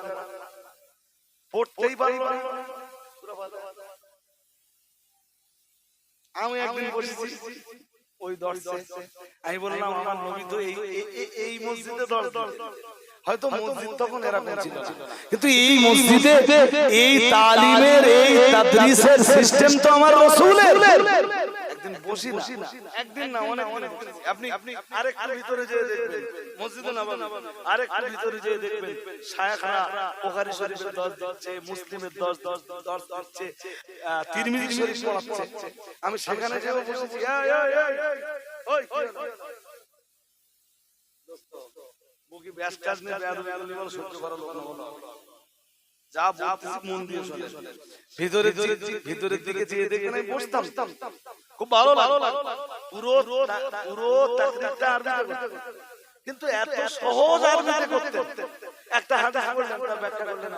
পড়তেই পারলো না। আমি একদিন বসেছি ওই দর্শে, আমি বললাম আমার নবী তো এই মসজিদে দর্শ, হয়তো মসজিদ তখন এরকম ছিল না, কিন্তু এই মসজিদে এই তালিমের এই তাদরিসের সিস্টেম তো আমার রাসূলের। একদিন বসি না, একদিন না অনেক আপনি আরেকটু ভিতরে যেয়ে দেখবেন মসজিদে নববী, আরেকটু ভিতরে যেয়ে দেখবেন শায়েখরা বুখারী শরীফের দর্স দিচ্ছে, মুসলিমের দর্স দিচ্ছে, তিরমিজি শরীফ পড়াচ্ছে। আমি সেখানে যেয়ে বসেছি, ওই দোস্ত বুকি ব্যাস কাজ নিয়ে বেয়াদবি বল, সহ্য করার লোক না, যা বলতেছি মন দিয়ে শুনে। ভিতরের দিকে যেয়ে দেখবেন আমি বসতাম, খুব ভালো লাগতো, পুরো তাকরীরটা আরবিতে করতেন, কিন্তু এত সহজ আরবিতে করতেন, একটা হাদিস বললেন তার ব্যাখ্যা করলেন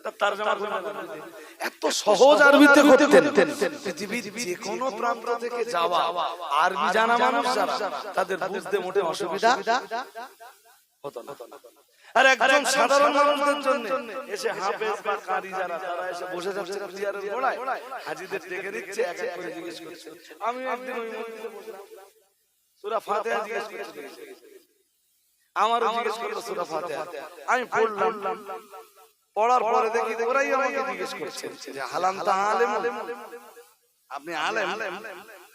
তার তরজমা করলেন, এত সহজ আরবিতে করতেন। পৃথিবীর যে কোনো প্রান্ত থেকে যাওয়া আরবি জানা মানুষ যারা, তাদের বুঝতে মোটে অসুবিধা হতো না। আর একজন সাধারণ মানুষদের জন্য এসে হাফেজ বা কারি যারা, তারা এসে বসে যাচ্ছে চেয়ারের গোড়ায়, হাজীদের ডেকে দিচ্ছে, এক এক করে জিজ্ঞেস করছে। আমি একদিন ওই মসজিদে বসলাম, সূরা ফাতিহা জিজ্ঞেস করছে, আমারও জিজ্ঞেস করলো সূরা ফাতিহা, আমি পড়লাম, পড়ার পরে দেখি ওরাই আমাকে জিজ্ঞেস করছে যে হালাম তা আলেম, আপনি আলেম?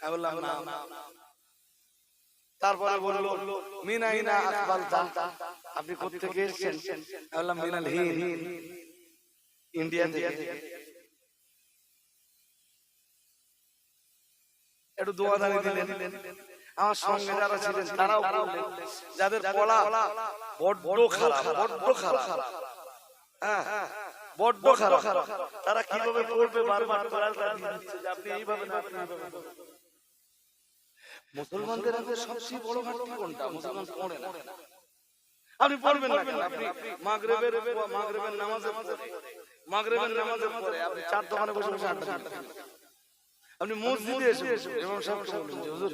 আমি বললাম না। তারপরে বলল মিন আইনা আকবালতা, আপনি কোথা থেকে এসেছেন? আমি বললাম মিনাল হিন্দ, ইন্ডিয়া থেকে। একটু দোয়াদানি দিলেন। আমার সঙ্গে যারা ছিলেন তারাও বললেন, যাদের পড়া বড্ড খারাপ, হ্যাঁ বড্ড খারাপ, তারা কিভাবে পড়বে বারবার দিচ্ছে যে আপনি এইভাবে না, আপনি এইভাবে। মুসলমানদের মধ্যে সবচেয়ে বড় ঘাটতি কোনটা? মুসলমান পড়ে না। আপনি পড়বেন না কেন? আপনি মাগরিবের নামাজের পরে আপনি চার দোকানে বসে বসে আড্ডা দিচ্ছেন। আপনি মসজিদে এসে ইমাম সাহেবকে বলবেন যে হুজুর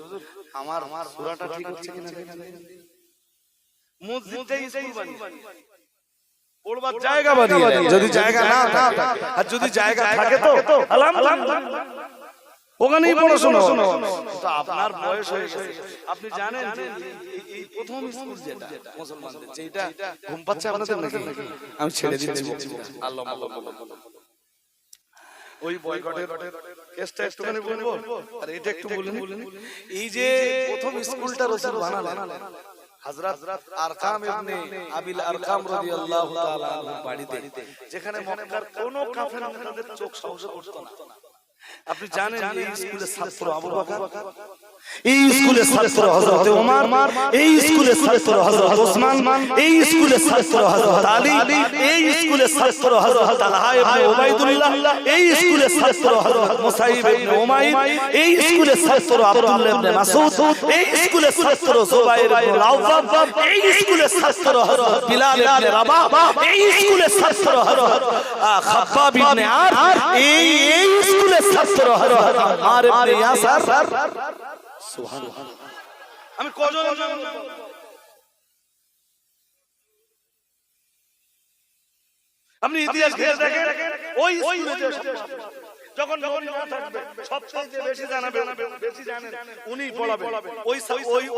আমার সূরাটা ঠিক হচ্ছে কিনা দেখেন। মসজিদটাই স্কুল বানিয়ে পড়বার জায়গা বানিয়ে, যদি জায়গা না থাকে, আর যদি জায়গা থাকে তো আলহামদুলিল্লাহ ওখানেই পড়াশোনা। তো আপনার বয়স হয়ে গেছে, আপনি জানেন যে এই প্রথম স্কুল যেটা মুসলমানদের, যেটা ঘুম পাচ্ছে আপনাদের নাকি? আমি ছেড়ে দিচ্ছি, আল্লাহ ওই বয়কটের কেসটা একটুখানি বলবো, আর এটা একটু বলুন। এই যে প্রথম স্কুলটা রাসূল বানালেন, হযরত আরকাম ইবনে আবিল আরকাম রাদিয়াল্লাহু তাআলা আনহু বাড়িতে, যেখানে মক্কার কোন কাফের তাদের চোখ সহ্য করতে না। আপনি জানেন এই স্কুলের ছাত্র আবু বকর, এই স্কুলের ছাত্র হযরত ওমর, এই স্কুলের ছাত্র হযরত ওসমান, এই স্কুলের ছাত্র হযরত আলী, এই স্কুলের ছাত্র হযরত তালহা ইবনে উবাইদুল্লাহ, এই স্কুলের ছাত্র হযরত মুসাইব ইবনে উমাইর, এই স্কুলের ছাত্র আব্দুল্লাহ ইবনে মাসউদ, এই স্কুলের ছাত্র জুবাইর ইবনে আওয়াম, এই স্কুলের ছাত্র হযরত বিলাল ইবনে রাবাহ, এই স্কুলের ছাত্র হযরত খাব্বাব ইবনে আর, এই স্কুলের ছাত্র হযরত আম্মার ইবনে ইয়াসার। সুবহানাল্লাহ। আমি কজন আপনি ইতিহাস ঘেঁটে দেখেন, ওই স্কুলে যখন নবী না থাকবে সবচেয়ে বেশি জানেন উনি পড়াবেন,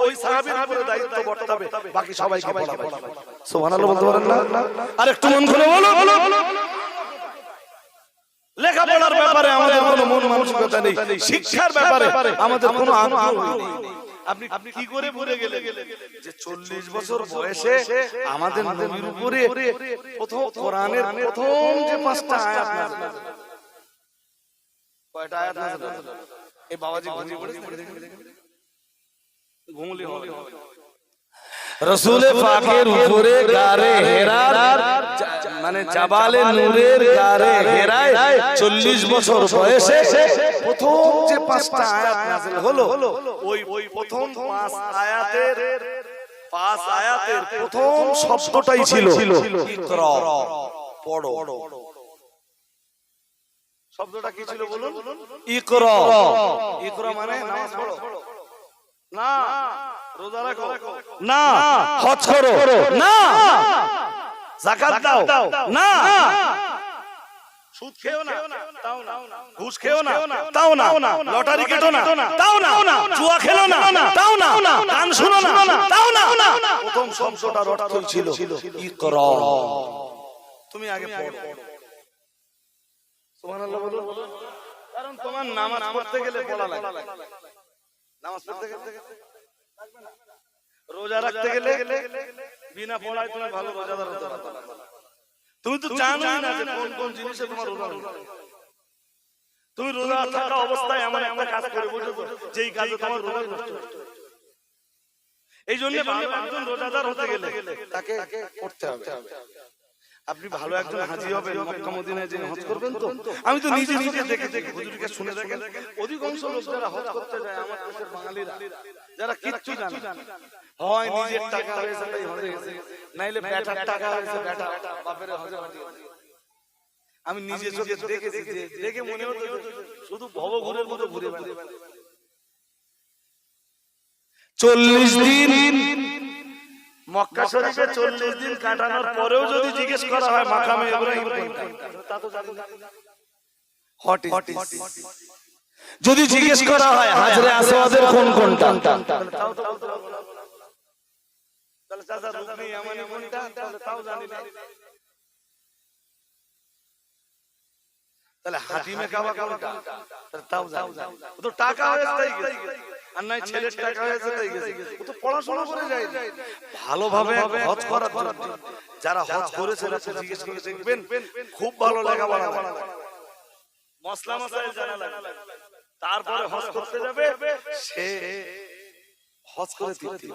ওই সাহাবীর উপরে দায়িত্ব বর্তাবে, বাকি সবাইকে পড়াবে। সুবহানাল্লাহ বলতে পারেন না? আরেকটু মন খুলে বলো। লেখাপড়ার ব্যাপারে আমাদের কোনো মন মানসিকতা নেই, শিক্ষার ব্যাপারে আমাদের কোনো আগ্রহ নেই। আপনি কি করে ভুলে গেলেন যে 40 বছর বয়সে আমাদের নবীর উপরে প্রথম কোরআনের প্রথম যে 5টা আয়াত নাযিল, কয়টা আয়াত নাযিল? এই বাবাজি ঘুমলি হবে রাসূল পাকের উপরে গারে হেরার, মানে জাবালে নূরের গারে হেরায় 40 বছর বয়সে প্রথম যে 5টা আয়াত নাযিল হলো, ওই প্রথম 5 আয়াতের প্রথম শব্দটাই ছিল ইকরা, পড়ো। শব্দটা কি ছিল বলুন? ইকরা। ইকরা মানে নামাজ পড়ো না, রোজা রাখো না, হজ করো না, যাকাত দাও না, সুদ খেও না তাও না, ঘুষ খেও না তাও না, লটারি কেটো না তাও না, জুয়া খেলো না তাও না, গান শুনো না তাও না। প্রথম শব্দটার অর্থ ছিল ইকরা। তুমি আগে পড়ো, সুবহানাল্লাহ বলো। কারণ তোমার নামাজ পড়তে গেলে পড়া লাগে, নামাজ পড়তে গেলে রোজা রাখতে গেলে বিনা পড়ায় তুমি ভালো রোজাদার হতে পারবে না। তুমি তো জানোই না যে কোন কোন জিনিসে তোমার রোজা হবে। তুমি রোজা থাকা অবস্থায় এমন একটা কাজ করে বসেছো যেই কাজে তোমার রোজা নষ্ট হচ্ছে। এই জন্য ভালো একজন রোজাদার হতে গেলে তাকে করতে হবে। আপনি ভালো একজন হাজী হবেন, মক্কা মদিনায় যে হজ করবেন। তো আমি তো নিজে দেখে হুজুরকে শুনে দেখেন, অধিকাংশ লোক যারা হজ করতে যায় আমার দেশের বাঙালিরা, যারা কিচ্ছু জানে না, হয় নিজের টাকা হয়েছে তাই হজে গেছে, নাইলে বেটার টাকা হয়েছে বেটা বাপের হজে হজে। আমি নিজে চোখে দেখেছি, দেখে মনে হতো শুধু ভবঘুরের মতো ঘুরে বেড়ায়। 40 দিন মক্কা শরীফে 40 দিন কাটানোর পরেও যদি জিজ্ঞেস করা হয় মাকামে ইব্রাহিম কোনটা, তা তো জানি না। হোয়াট ইজ, যদি জিজ্ঞেস করা হয় হাজরে আসওয়াদের কোনটা, তাও তো বলতে পারবো না। তাহলে চাচা রুকনি ইয়ামানি কোনটা, তাও জানি না। তাহলে হাতিমে কাবা কোনটা, তাও জানি না। ও তো টাকা হয়েছে তাই গেছে, আর নাই ছেলের টাকা হয়েছে তাই গেছে। ও তো পড়াশোনা করে যায়। ভালোভাবে হজ করার জন্য যারা হজ করেছে তারা জিজ্ঞেস করে দেখবেন, খুব ভালো লেখাপড়া লাগে, মসলা মাসাইল জানা লাগে। তারপরে হজ করতে যাবে, সে হজ করে দিতে।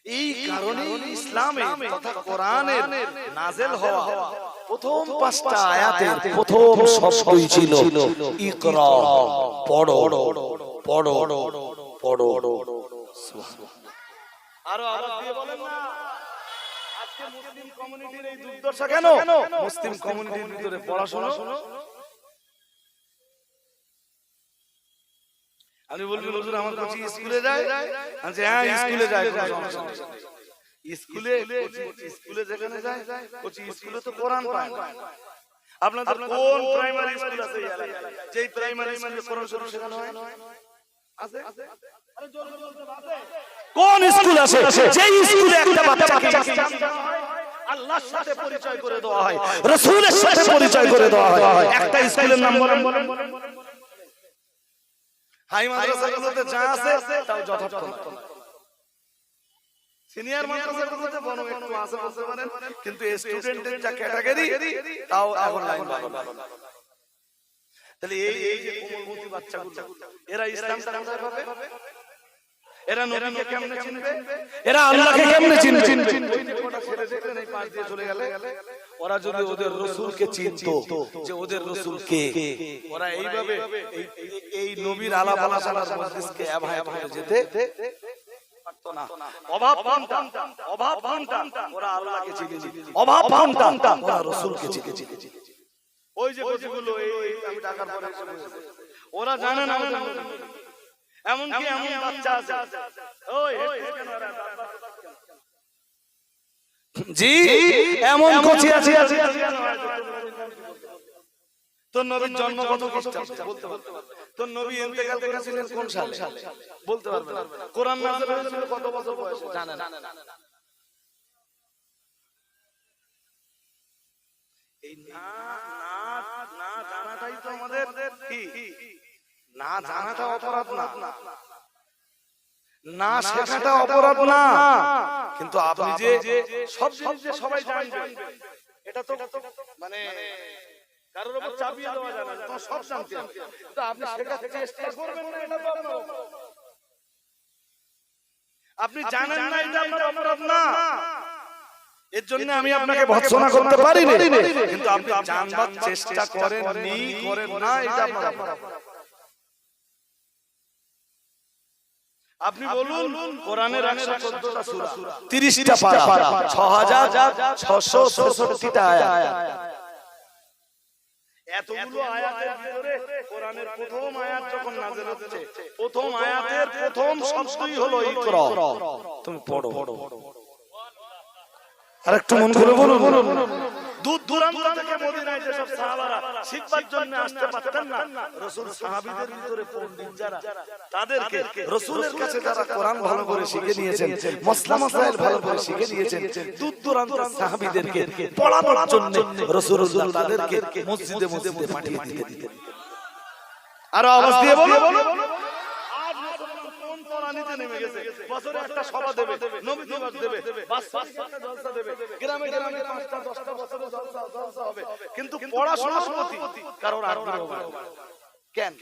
এই কারণে ইসলামে তথা কোরআনের নাযিল হওয়া প্রথম 5টা আয়াতের প্রথম শব্দই ছিল ইকরা, পড়ো পড়ো পড়ো। আরো আওয়াজ দিয়ে বলেন না। আজকে মুসলিম কমিউনিটির এই দুর্দশা কেন? মুসলিম কমিউনিটির ভিতরে পড়াশোনা। আমি বলবি হুজুর আমার কোচি স্কুলে যায়, আমি হ্যাঁ স্কুলে যায়, স্কুলে যেখানে যায় কোচি স্কুলে তো কোরআন পায় না। আপনাদের কোন প্রাইমারি স্কুল আছে এই এলাকায় যেই প্রাইমারি স্কুলে কোরআন শরীফ শেখানো হয়? আছে? আরে জোরে বলতে হবে। কোন স্কুল আছে যেই স্কুলে একটা বাচ্চাকে আল্লাহর সাথে পরিচয় করে দেওয়া হয়, রাসূলের সাথে পরিচয় করে দেওয়া হয়? একটা স্কুলের নাম বলেন। হাই মাদ্রাসাগুলোতে যা আছে তাও যথার্থ না। সিনিয়র মাদ্রাসাগুলোতে বড় একটু আছে বলতে পারেন, কিন্তু স্টুডেন্টের যা ক্যাটাগরি তাও এখন লাইন ভালো না। তাহলে এই যে কোমলমতি বাচ্চাগুলো, এরা ইসলামটা কোথায় পাবে? এরা নবীকে কেমনে চিনবে? এরা আল্লাহকে কেমনে চিনবে? ওই যে কোটা ছেড়ে দেখলেন এই পাশ দিয়ে চলে গেলে, ওরা যদি ওদের রাসূলকে চিনতো যে ওদের রাসূল কে, ওরা এইভাবে এই নবীর আলাপ আলোচনার মজলিসকে অ্যাভয়েড করে যেতে পারতো না। অভাব ভাঙতাম ওরা আল্লাহকে চিনেছে, অভাব ভাঙতাম ওরা রাসূলকে চিনেছে। ওই যে কতগুলো এই আমি ঢাকার পরে ওরা জানে না এমন কি এমন বাচ্চা আছে, ওই জি এমন কোচি আছে। তোর নবীর জন্ম কত খ্রিস্টাব্দে বলতে পারবে? তোর নবী ইন্তেকাল করেছিলেন কোন সালে বলতে পারবে না? কোরআন নাযিল হয়েছিল কত বছর বয়সে জানে না। এই না জানাটাই তো আমাদের কি, না জানাটা অপরাধ না, না শেখাটা অপরাধ না, কিন্তু আপনি যে সব জিনিস যে সবাই জানবেন এটা তো মানে কারোর উপর চাপিয়ে দেওয়া যাবে না। তো সব জানতে হবে, কিন্তু আপনি শেখার চেষ্টা করবেন না, এটা তো আপনার অপরাধ। আপনি জানেন না এটা আপনার অপরাধ না, এর জন্য আমি আপনাকে ভৎসনা করতে পারি না, কিন্তু আপনি জানবার চেষ্টা করেন না, এটা আপনার অপরাধ। আপনি বলুন কোরআনের 114টা সূরা, 30টা পারা, 6666টা আয়াত, এতগুলো আয়াতের ভিতরে কোরআনের প্রথম আয়াত যখন নাযিল হচ্ছে, প্রথম আয়াতের প্রথম শব্দই হলো ইকরা। তুমি পড়ো। আরেকটু মন করে বলুন। দূর দূরান্ত থেকে মদিনায় যে সব সাহাবারা শিক্ষার জন্য আসতে পারতেন না, রাসূল সাহাবীদের ভিতরে পণ্ডিত যারা, তাদেরকে রাসূলের কাছে যারা কোরআন ভালো করে শিখে নিয়েছেন, মসলা মাসাইল ভালো করে শিখে নিয়েছেন, দূর দূরান্তের সাহাবীদেরকে পড়ানোর জন্য রাসূলুল্লাহ তাদেরকে মসজিদে মসজিদে পাঠিয়ে দিতেন। আর আওয়াজ দিয়ে বলো, নিতে নেমে গেছে, বছরে একটা সভা দেবে, নবী দিবস দেবে, বাচ্চাদের জলসা দেবে, গ্রামে গ্রামে 5টা 10টা বছরে জলসা হবে, কিন্তু পড়াশোনার প্রতি কারোর আগ্রহ কেন?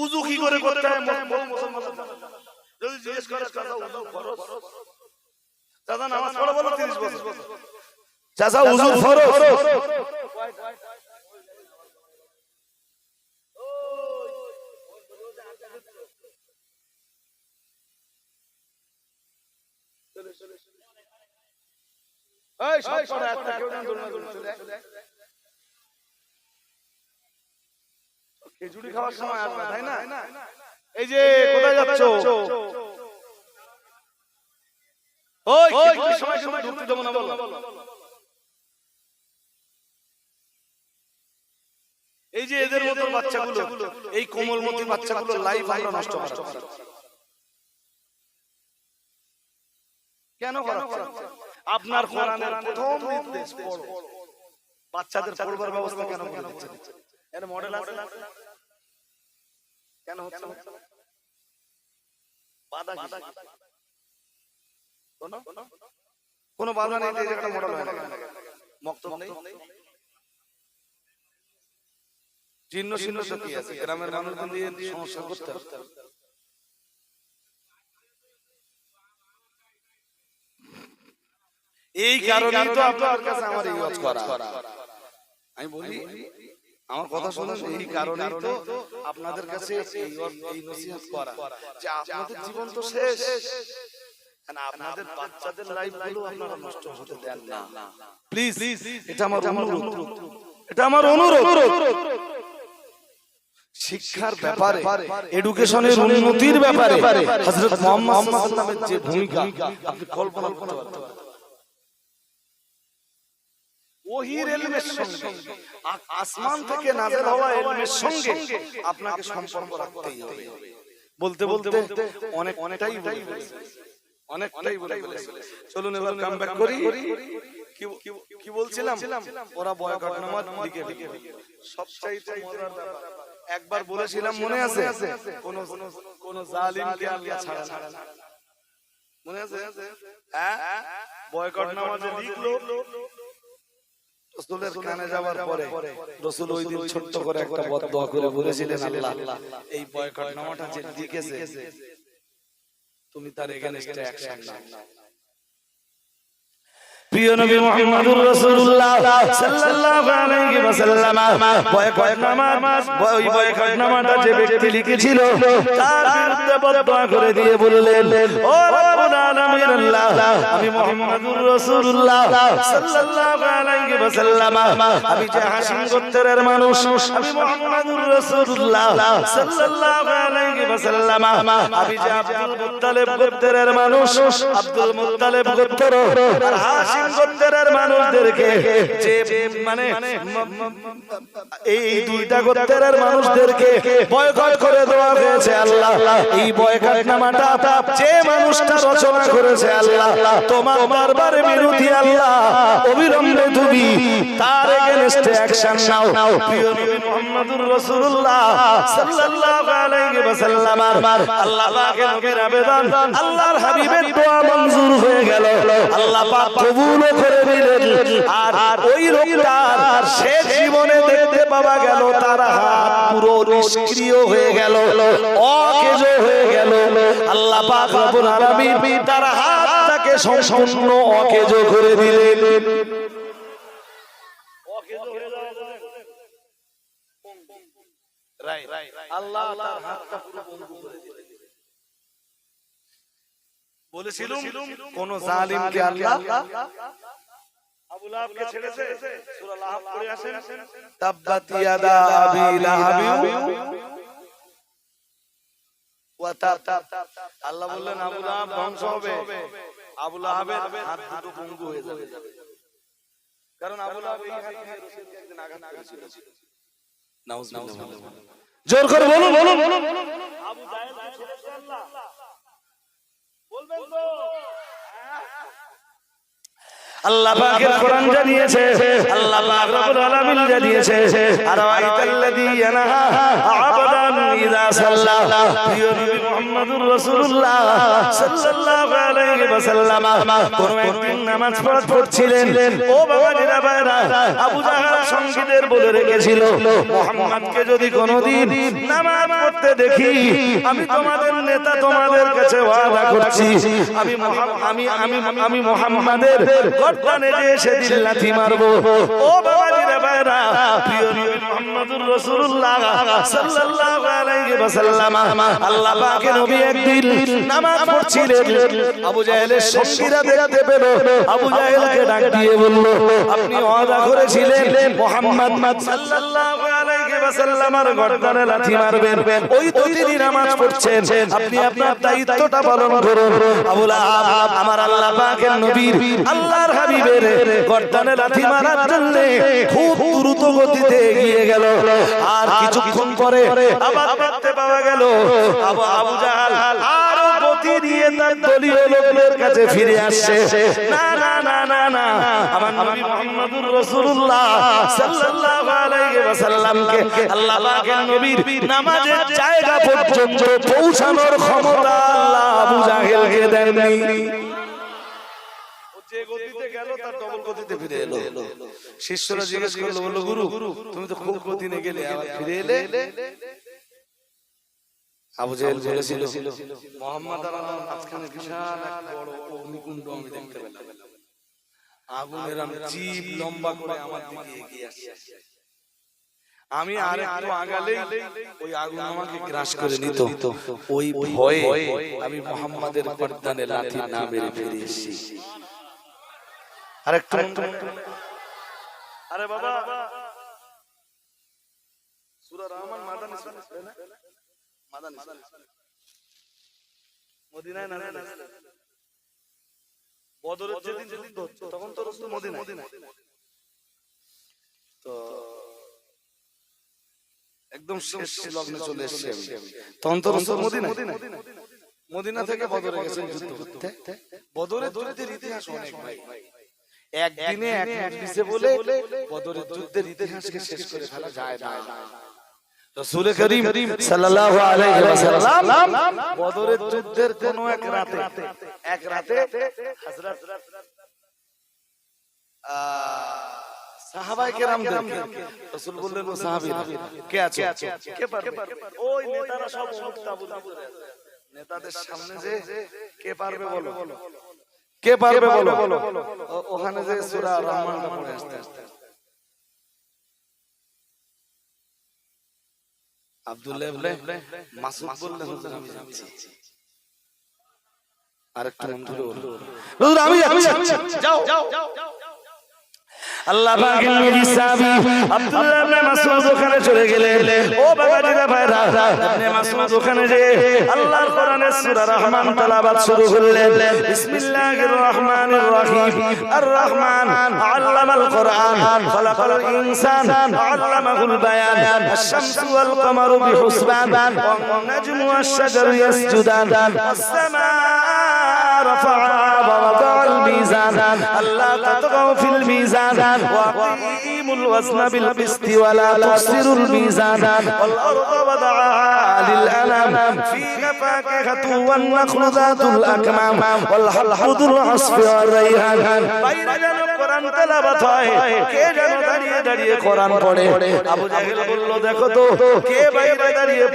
উযু কি করে করতে হয় মুসলমান যদি জিজ্ঞেস করে, চাচা উযু ফরজ, চাচা নামাজ পড়ো বলো 30 বছর, চাচা উযু ফরজ, খেজুরি খাওয়ার সময় আসবে, তাই না? এই যে কোথায় যাচ্ছ? ওই খেজুরির সময় সময় ঢুকতে দেবো না বলো। এই যে এদের মতো বাচ্চাগুলো, এই কোমলমতি বাচ্চাগুলো লাইফ আমরা নষ্ট করছি। কেন করাচ্ছেন? আপনার কোরআনের প্রথম নির্দেশ পড়ো। বাচ্চাদের পড়বার ব্যবস্থা কেন করে দিচ্ছেন? এর মডেল আছে না? কেন হচ্ছে না? বাধা কি? কোনো বাধা নেই, এই একটা মডেল হয় না, মক্তব নেই, চিহ্ন চিহ্ন কি আছে? গ্রামের মানুষদের দিয়ে সমস্যা করতে হবে। এই কারণেই তো আপনার কাছে আমার এই ওয়াজ করা। আমি বলি, আমার কথা শুনুন, এই কারণেই তো আপনাদের কাছে এই নসিহত করা যে আপনাদের জীবন তো শেষ, আপনাদের বাচ্চাদের লাইফ গুলো আপনারা নষ্ট হতে দেন না, প্লিজ। এটা আমার অনুরোধ, এটা আমার অনুরোধ। শিক্ষার ব্যাপারে, এডুকেশনের উন্নতির ব্যাপারে হযরত মুহাম্মদ সাল্লাল্লাহু আলাইহি ওয়াসাল্লামের যে ভূমিকা আপনি কল্পনা করতে পারবেন। ওহীর ইলমের সঙ্গে, আসমান থেকে নাযিল হওয়া ইলমের সঙ্গে আপনাকে সম্পর্ক রাখতেই হবে। বলতে বলতে অনেকটাই বলে ফেলেছি। চলুন এবার কামব্যাক করি। কি বলছিলাম? ওরা বয়কট নামাজ দিকে সবচাইতে মজার ব্যাপার একবার বলেছিলাম, মনে আছে? কোন জালিমকে আল্লাহ ছাড়ে না, মনে আছে? হ্যাঁ, বয়কট নামাজে লিখলো, রাসূলের কানে যাওয়ার পরে রাসূল ওই দিন ছোট্ট করে একটা বদদোয়া করে বলেছিলেন, আল্লাহ এই বয়কট নামাটা যে লিখেছে তুমি তার এগেইনস্টে অ্যাকশন নাও। প্রিয় নবী মুহাম্মদুর রাসূলুল্লাহ সাল্লাল্লাহু আলাইহি ওয়াসাল্লাম বয়কট নামাটা যে ব্যক্তি লিখেছিল তার বিরুদ্ধে বদদোয়া করে দিয়ে বললেন, ও রব্বুল আলামিন আল্লাহ, আমি মুহাম্মদুর রাসূলুল্লাহ সাল্লাল্লাহু আলাইহি ওয়াসাল্লাম, আমি যে হাশিম গোত্রের মানুষ, আমি মুহাম্মদুর রাসূলুল্লাহ সাল্লাল্লাহু আলাইহি ওয়াসাল্লাম, আমি যে আব্দুল মুত্তালিব গোত্রের মানুষ, আব্দুল মুত্তালিব গোত্র আর হাশিম গোত্রের মানুষদেরকে যে মানে এই দুইটা গোত্রের মানুষদেরকে বয়কট করে দেওয়া হয়েছে আল্লাহ, এই বয়কটনামাটা যে মানুষটা রচনা করেছে আল্লাহ, তোমার দরবারে বিরোধী আল্লাহ, অবিলম্বে তুমি তার এগেইনস্টে অ্যাকশন নাও। প্রিয় নবী মুহাম্মদুর রাসূলুল্লাহ সাল্লাল্লাহু আলাইহি ওয়াসাল্লাম, আল্লাহ পাকের নবীর আবেদন, আল্লাহর হাবিবের দোয়া মঞ্জুর হয়ে গেল, আল্লাহ পাক কবুল করে নিলেন। আর ওই লোকটার শেষ জীবনে দেখতে পাওয়া গেল তার হাত পুরো নিষ্ক্রিয় হয়ে গেল, অকেজ হয়ে গেল। আল্লাহ পাক রব্বুল আলামিন তার হাতটাকে সম্পূর্ণ অকেজ করে দিলেন। অকেজ হয়ে যাওয়া, আল্লাহ তার হাতটা পুরো বন্ধ করে দিলেন। বলেছিলাম কোন জালিমকে আল্লাহ আবু লাহাবকে ছেড়েছে। সূরা লাহাব পড়ে আসেন, তাব্বাত ইয়াদা আবি লাহাবি ওয়া তাব। আল্লাহ বললেন আবু লাহাব ধ্বংস হবে, আবু লাহাবের হাত দুটো পঙ্গু হয়ে যাবে। কারণ আবু লাহাব এই হাত দিয়ে রাসূলকে একদিন আঘাত করেছিল। নাউযুবিল্লাহ, জোর করে বলুন বলুন। আবু জাহেলকে ছেড়েছে আল্লাহ, বলবেন তো? আল্লাহ পাকের কোরআন জানিয়েছে, আল্লাহ পাক রব্বুল আলামিন জানিয়েছে, আরাআইতাল্লাযী ইয়ানহা আবাদান ইযা সাল্লা। প্রিয় নবী মুহাম্মদুর রাসূলুল্লাহ সাল্লাল্লাহু আলাইহি ওয়াসাল্লাম কোন একদিন নামাজ পড়ছিলেন। ও বাবা জিরা ভাইরা, আবু জাহেল সঙ্গীদের বলে রেখেছিল, মুহাম্মদকে যদি কোনদিন নামাজ পড়তে দেখি, আমি তোমাদের নেতা, তোমাদের কাছে ওয়াদা করছি, আমি মুহাম্মাদের গর্দানে যে সেদিন লাথি মারবো। ও বাবাজিরা ভাইরা, প্রিয় নবী মুহাম্মদুর রাসূলুল্লাহ সাল্লাল্লাহু আলাইহি ওয়াসাল্লাম আল্লাহ পাকের নবী একদিন নামাজ পড়ছিলেন। আবু জাহেলের সঙ্গীরা দেখতে পেল, আবু জাহেলকে ডাক দিয়ে বলল, আপনি ওয়াদা করেছিলেন মুহাম্মদ সাল্লাল্লাহু আলাইহি ওয়াসাল্লামের গর্দানে লাথি মারবেন, ওই তো তিনি নামাজ পড়ছেন, আপনি আপনার দায়িত্বটা পালন করুন। আবু লাহাব আমার আল্লাহ পাকের নবীর আল্লাহর হাবিবের গর্দানে লাথি মারার জন্য খুব দ্রুত গতিতে এগিয়ে গেল। আর কিছুক্ষণ পরে আবার দেখতে পাওয়া গেল আবু জাহেল আরো গতি নিয়ে তার দলীয় লোকদের কাছে ফিরে আসছে। না না না না না, আমার নবী মুহাম্মদুর রাসূলুল্লাহ সাল্লাল্লাহু আলাইহি ওয়াসাল্লামকে আল্লাহ পাকের নবীর নামাজের জায়গা পর্যন্ত পৌঁছানোর ক্ষমতা আল্লাহ আবু জাহেলকে দেননি। যে গতিতে গেল তার ডবল গতিতে ফিরে এলো। শিষ্যরা জিজ্ঞেস করলো, বলল গুরু তুমি তো খুব গতি নিয়ে গেলে, আবার ফিরে এলে? আবু জাহেল বলেছিল, মুহাম্মদ আর আমার মাঝখানে বিশাল এক বড় অগ্নিকুণ্ড আমি দেখতে পেলাম, আগুনের জিভ লম্বা করে আমার দিকে এগিয়ে আসছে, আমি আর একটু আগালেই ওই আগুন আমাকে গ্রাস করে নিত। ওই ভয়ে আমি মুহাম্মাদের গর্দানে লাথি না মেরে ফিরে এসেছি। আরেকটু আরে বাবা, সূরা রহমান মাদানী সূরা, তাই না? মাদানী সূরা, মদিনায় নাযিল হয়েছে। বদরের যেদিন যুদ্ধ হচ্ছে তখন তো রাসূল মদিনায়, তো একদম শেষ লগ্নে চলে এসেছে, তখন তো রাসূল মদিনা থেকে বদরে গেছেন যুদ্ধ করতে। বদরের যুদ্ধের ইতিহাস অনেক ভাই, একদিনে এক মজলিসে বলে বদরের যুদ্ধের ইতিহাসকে শেষ করে ফেলা যায় না। রাসূল করিম সাল্লাল্লাহু আলাইহি ওয়াসাল্লাম বদরের যুদ্ধের কোন এক রাতে হযরত সাহাবায়ে কেরামদেরকে রাসূল বললেন, ও সাহাবীরা কে আছো, কে পারবে? ওই নেতারা সব মুক্তাবুল ভিতরে আছে, নেতাদের সামনে যে কে পারবে বলো, কে পারবে বলো? ওখানে যে সূরা রহমানটা পড়ে আসতে আব্দুল্লাহ ইবনে মাসউদ বললেন, হুজুর আমি যাচ্ছি। আরেকটু নাম ধরে বলল, হুজুর আমি যাচ্ছি, যাও। আল্লাহ পাকের নবী সাহাবী আব্দুল্লাহ ইবনে মাসউদ ওখানে চলে গেলেন। ও বাবাজিরা ভাইরা, ইবনে মাসউদ ওখানে যে আল্লাহর কোরআনের সূরা রহমান তেলাওয়াত শুরু করলেন। বিসমিল্লাহির রহমানির রহিম, আর রহমান আল্লামাল কোরআন, খালাকাল ইনসান আল্লামাহুল বায়ান, আশ-শামসু ওয়াল কমারু বিহুসবান, ওয়ান নাজমু ওয়াশ-শাজারু ইয়াসজুদান, ওয়াস-সামাআ রাফা'a ওয়াদা'আল মিজান, আল্লা তাতগাউ ফিল মিজান, وأقيموا الوزن بالقسط ولا تخسروا الميزان والأرض وضعها للأنام فيها فاكهة والنخل ذات الأكمام والحب ذو العصف والريحان। বাইরে যেন কোরআন তেলাওয়াত হয়, কে যেন দাঁড়িয়ে দাঁড়িয়ে কোরআন পড়ে। আবু জাহেল বলল, দেখো তো কে বাইরে দাঁড়িয়ে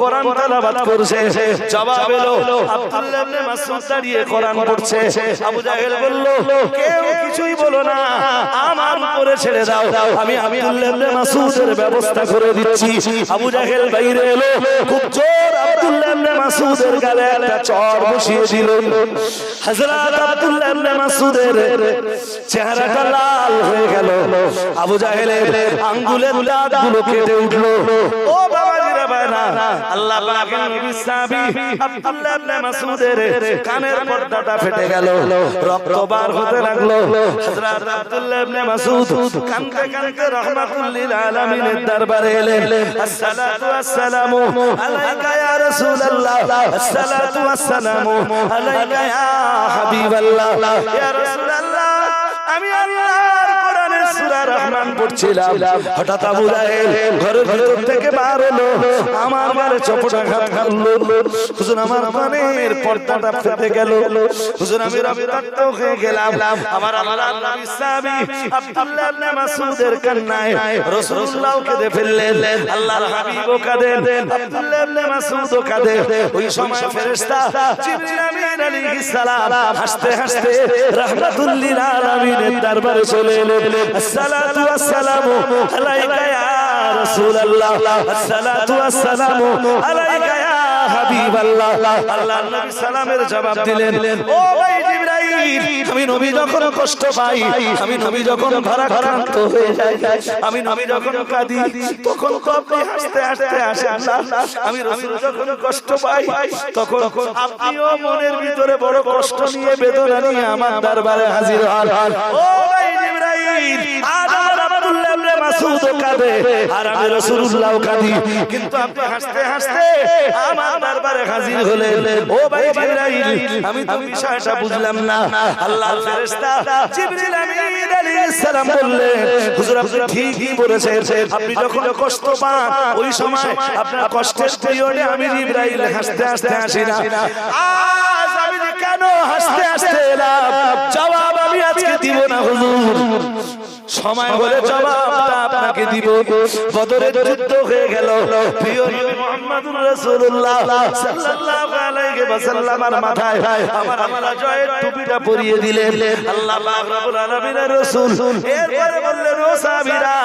কোরআন তেলাওয়াত করছে? জবাব এলো, আব্দুল্লাহ ইবনে মাসউদ দাঁড়িয়ে কোরআন পড়ছে। আবু জাহেল বলল, কেউ কিছুই বলো না, আমার করে ছেড়ে দাও, আমি আব্দুল্লাহ ইবনে মাসউদের ব্যবস্থা করে দিচ্ছি। আবু জাহেল বাইরে এলো, খুব জোর আব্দুল্লাহ ইবনে মাসউদের গালে একটা চড় বসিয়ে দিল। হযরত আব্দুল্লাহ ইবনে মাসউদের চেহারাটা লাল হয়ে গেল, আবু জাহেলের আঙ্গুলের দাঁতগুলো কেটে উঠলো। ও বাবাজিরা ভাইরা, আল্লাহ পাকের নবী সাহাবী আব্দুল্লাহ ইবনে মাসউদের কানের পর্দাটা ফেটে গেল, রক্ত বার হতে লাগলো। হযরত আব্দুল্লাহ ইবনে মাসউদ কাঁদতে কাঁদতে রাহমাতুল লিল আলামিনের দরবারে এলেন। আসসালাতু ওয়াসসালামু আলাইকা ইয়া রাসূলুল্লাহ, আসসালাতু ওয়াসসালামু আলাইকা ইয়া হাবিবাল্লাহ। ইয়া রাসূলুল্লাহ, আমি আল্লাহর কোরআনের সূরা রহমান পড়ছিলাম, হঠাৎ আবু জাহেল ঘরের ভিতর থেকে বার হলো, আমার গালে চপটাঘাত করলো। হুজুর, আমার কানের পর্দাটা ফেটে গেল। হুজুর, আমি রক্তাক্ত হয়ে গেলাম। আমার আল্লাহর নবী সাহাবী আব্দুল্লাহ ইবনে মাসউদের কান্নায় রাসূলুল্লাহ কেঁদে ফেললেন, আল্লাহর হাবিবও কাঁদেন, আব্দুল্লাহ ইবনে মাসউদও কাঁদে। ওই সময় ফেরেশতা জিবরিল আমিন আলাইহিস সালাম হাসতে হাসতে রাহমাতুল লিল আলামিনের দরবারে চলে এলেন। আসসালাতু ওয়াসসালামু আলাইকা ইয়া রাসূলুল্লাহ, আসসালাতু ওয়াসসালামু আলাইকা ইয়া হাবিবাল্লাহ। আল্লাহর নবী সালামের জবাব দিলেন, ও ভাই জিবরাইল, আমি নবী যখন কষ্ট পাই, আমি নবী যখন ভারাক্রান্ত হয়ে যাই, আমি নবী যখন কাঁদি, তখন তো আপনি হাসতে হাসতে আসেন না। আমি রাসূল যখন কষ্ট পাই, তখন আপনিও মনের ভিতরে বড় কষ্ট নিয়ে, বেদনা নিয়ে আমার দরবারে হাজির হন। ও ভাই জিবরাইল, আজ আমার আব্দুল্লাহ ইবনে মাসউদ কাঁদে আর আমি রাসূলুল্লাহ কাঁদি, কিন্তু আপনি হাসতে হাসতে আমার দরবারে হাজির হলেন। ও ভাই জিবরাইল, আমি তো বিষয়টা বুঝলাম না। আল্লাহর ফেরেশতা জিবরিল আমিন আলাইহিস সালাম বললেন, হুজুর, আপনি ঠিকই বলেছেন, আপনি যখন কষ্ট পান, ওই সময় আপনার কষ্টের পিরিয়ডে আমি জিবরাইল হাসতে হাসতে আসি না। আজ আমি কেন হাসতে হাসতে এলাম, জবাব আমি আজকে দিব না হুজুর, সময় হলে জবাবটা আপনাকে দিব। বদরের যুদ্ধ হয়ে গেল, প্রিয় নবী মুহাম্মদুর রাসূলুল্লাহ সাল্লাল্লাহু আলাইহি ওয়াসাল্লামের মাথায় আমার আল্লাহ জয়ের টুপিটা পরিয়ে দিলেন। আল্লাহ পাক রব্বুল আলামিনের রাসূল এরপরে বললেন, ও সাহাবীরা,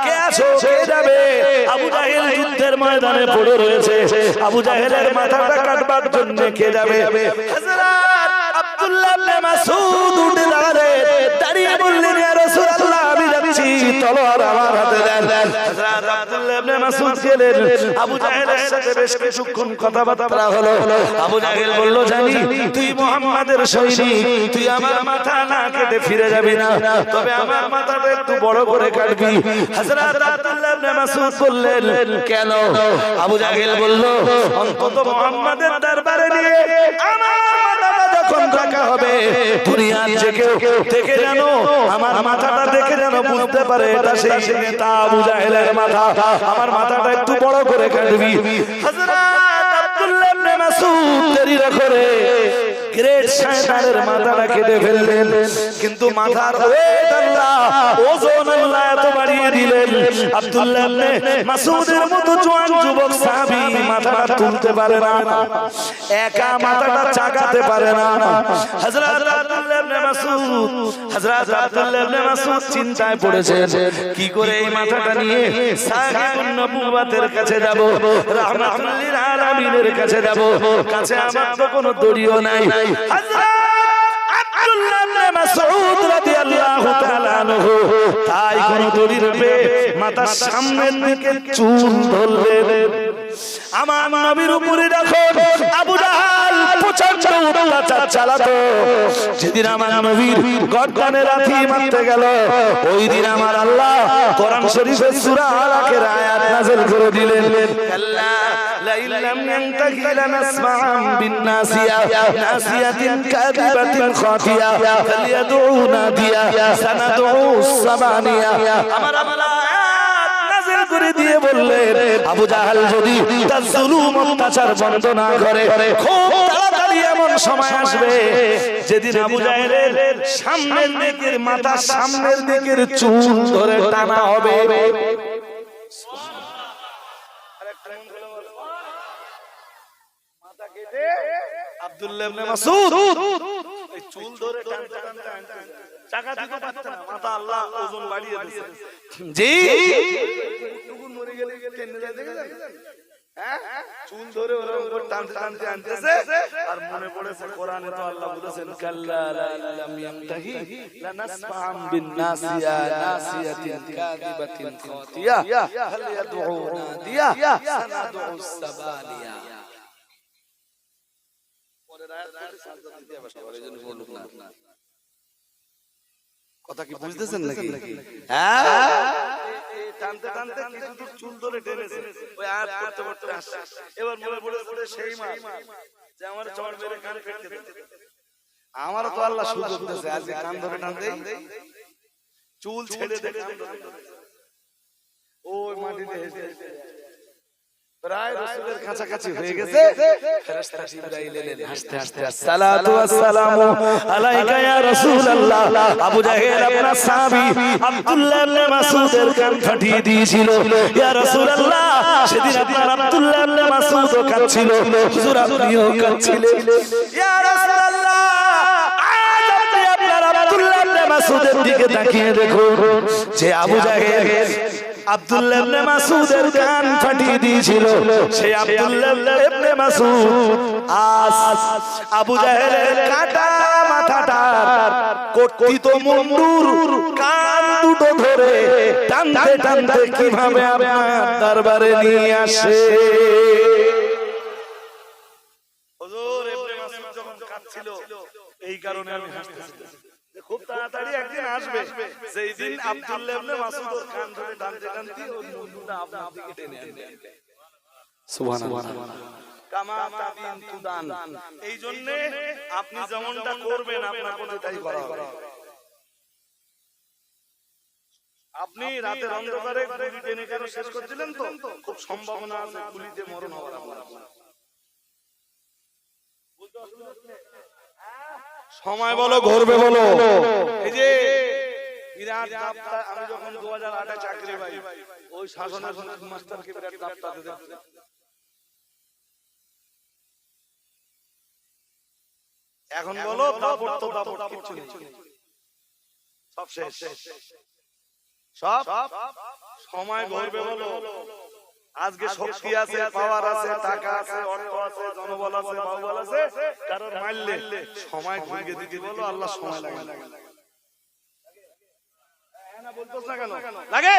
কে আছো, কে যাবে? আবু জাহেল যুদ্ধের ময়দানে পড়ে রয়েছে, আবু জাহেলের মাথাটা কাটবার জন্য কে যাবে? হযরত আব্দুল্লাহ ইবনে মাসউদ উঠে দাঁড়িয়ে বললেন, ইয়া রাসূলুল্লাহ, আমি যাচ্ছি, তলোয়ার আমার হাতে দেন। হযরত আব্দুল্লাহ ইবনে মাসউদ গেলেন, আবু জাহেলের সাথে বেশ কিছুক্ষণ কথাবার্তা হলো। আবু জাহেল বলল, জানি তুই মুহাম্মাদের সৈনিক, তুই আমার মাথা না কেটে ফিরে যাবি না, তবে আমার মাথাটা একটু বড় করে কাটবি। হযরত আব্দুল্লাহ ইবনে মাসউদ বললেন, কেন? আবু জাহেল বলল, অন্তত মুহাম্মাদের দরবারে নিয়ে আমার মাথাটা যখন রাখা হবে, দুনিয়ার যে কেউ দেখে জানো, আমার মাথাটা দেখে জানো, বুঝতে পারে এটা সেই নেতা আবু জাহেলের মাথা, আমার মাথাটা একটু বড় করে কাটবি। হযরত আব্দুল্লাহ ইবনে মাসউদ দেরি না করে গ্রেট শয়তানের মাথাটা কেটে ফেললেন, কিন্তু মাথার ওয়েট আল্লাহ, ওজন আল্লাহ এত বাড়িয়ে দিলেন, আব্দুল্লাহ ইবনে মাসউদের মতো জওয়ান যুবক সাহাবী মাথাটা তুলতে পারে না, একা মাথাটা চাগাতে পারে না। হযরত আব্দুল্লাহ ইবনে মাসউদ চিন্তায় পড়েছেন, কি করে এই মাথাটা নিয়ে সাহিবুন নবুওয়াতের কাছে যাব, রাহমাতুল লিল আলামিনের কাছে যাব, কাছে আমার তো কোনো দড়িও নাই। হযরত আব্দুল্লাহ ইবনে মাসউদ রাদিয়াল্লাহু তাআলা আনহু তাই কোন দড়ির পে মাথার সামনের দিকে চুল ধরলেন। আমার নবীর উপরে যখন আবু জাহেল প্রচন্ড অত্যাচার চালাতো, যেদিন আমার নবীর গর্দানে লাথি মারতে গেল, ওই দিন আমার আল্লাহ কোরআন শরীফের সূরা আলাকের আয়াত নাযিল করে দিলেন, আল্লাহ লা ইল্লাম ইয়ানতাহি লানাসমা'আম বিন-নাসিয়া নাসিয়াতিন কাযিবাতিন খাতিয়া ফালিয়াদউ নাদিয়া সানাদউ সাবানিয়া। আমার আল্লাহ করে দিয়ে বললেন, আবু জাহেল যদি তার জুলুম অত্যাচার বন্ধ না করে, খুব তাড়াতাড়ি এমন সময় আসবে যেদিন আবু জাহেলের সামনের দিকের মাথা, সামনের দিকের চুল ধরে টানা হবে। মাথা কেটে আব্দুল্লাহ ইবনে মাসউদ চুল ধরে টানতে টানতে টাকা দিতে পারতেন না, মাথা আল্লাহ ওজন বাড়িয়ে দিয়েছে। জি টুকুন মরে গেলে কেন যায় দেখেছেন? হ্যাঁ চুল ধরে ওরকম করে টানতে টানতে আনতেছে, আর মনে পড়েছে কোরআনে তো আল্লাহ বলেছেন কাল্লা লা ইলাম ইয়ামতাহি লানাসফা'আম বিন নাসিয়া নাসিয়াতিন কাযিবাতিন খাতিয়া হাল ইয়াদউ নাদিয়া সানাদউ সাবালিয়া। পরের আয়াত পড়ে সাজদা দিতে হবে সবার, এজন্য বলুন না। কথা কি বুঝতেছেন নাকি? হ্যাঁ টানতে টানতে কিছু দূর চুল ধরে টেনেছে, ওই আয়াত পড়তে পড়তে আসছে। এবার মনে পড়ে সেই মা যে আমার চড় মেরে কান কেটে দিতে, আমারও তো আল্লাহ সুযোগ দিয়েছে আজকে কান ধরে টানতে চুল ছেড়ে দে, ওই মাটিতে হেসে প্রায় রাসূলের কাছাকাছি হয়ে গেছে। ফেরেশতা জিবরাইল এলেন হাসতে হাসতে, আসসালাতু ওয়াসসালামু আলাইকা ইয়া রাসূলুল্লাহ। আবু জাহেল আপনার সাহাবী আব্দুল্লাহ ইবনে মাসউদের কান ফাটিয়ে দিয়েছিল। ইয়া রাসূলুল্লাহ সেদিন আপনার আব্দুল্লাহ ইবনে মাসউদ কাঁদছিল, হুজুর আপনিও কাঁদছিলেন। ইয়া রাসূলুল্লাহ আজ আপনি আপনার আব্দুল্লাহ ইবনে মাসউদের দিকে তাকিয়ে দেখুন, যে আবু জাহেল আব্দুল্লাহ ইবনে মাসউদের কান ফাটিয়ে দিয়েছিল, সেই আব্দুল্লাহ ইবনে মাসউদ আজ আবু জাহেলের কাটা মাথাটার কর্তৃত মুন্ডুর কান দুটো ধরে টানতে টানতে কিভাবে আপনার দরবারে নিয়ে আসে। হুজুর ইবনে মাসউদ যখন কাঁদছিল, এই কারণে আমি হাসতেছি, খুব তাড়াতাড়ি একদিন আসবে সেই দিন আব্দুল্লাহ ইবনে মাসউদের কান ধরে টানতে টানতে ওই মুন্ডুটা আপনার দিকে টেনে আনবে। সুবহানাল্লাহ। কামা তাদিন তুদান, এই জন্য আপনি যেমনটা করবেন আপনার প্রতি তাই করা হবে। আপনি রাতের অন্ধকারে গুলি টেনে কেন শেষ করছিলেন, তো খুব সম্ভাবনা আছে গুলিতে মরণ হওয়ার। সময় বলো ঘুরবে বলো। এই যে বিরাট দাপ্তর, আমি যখন 2008 এ চাকরি পাই, ওই শাসনের মাস্টারকে বিরাট দাপ্তর দিতে, এখন বলো দাপট তো দাপট কিছু নেই, সব শেষ, সব সময় ঘুরবে বলো। আজকে শক্তি আছে, পাওয়ার আছে, টাকা আছে, অর্থ আছে, জনবল আছে, বাহুবল আছে, কারণ মারলে সময় ঘুরিয়ে দিতে বলো, আল্লাহ সময় লাগে না বলতেছ না কেন লাগে?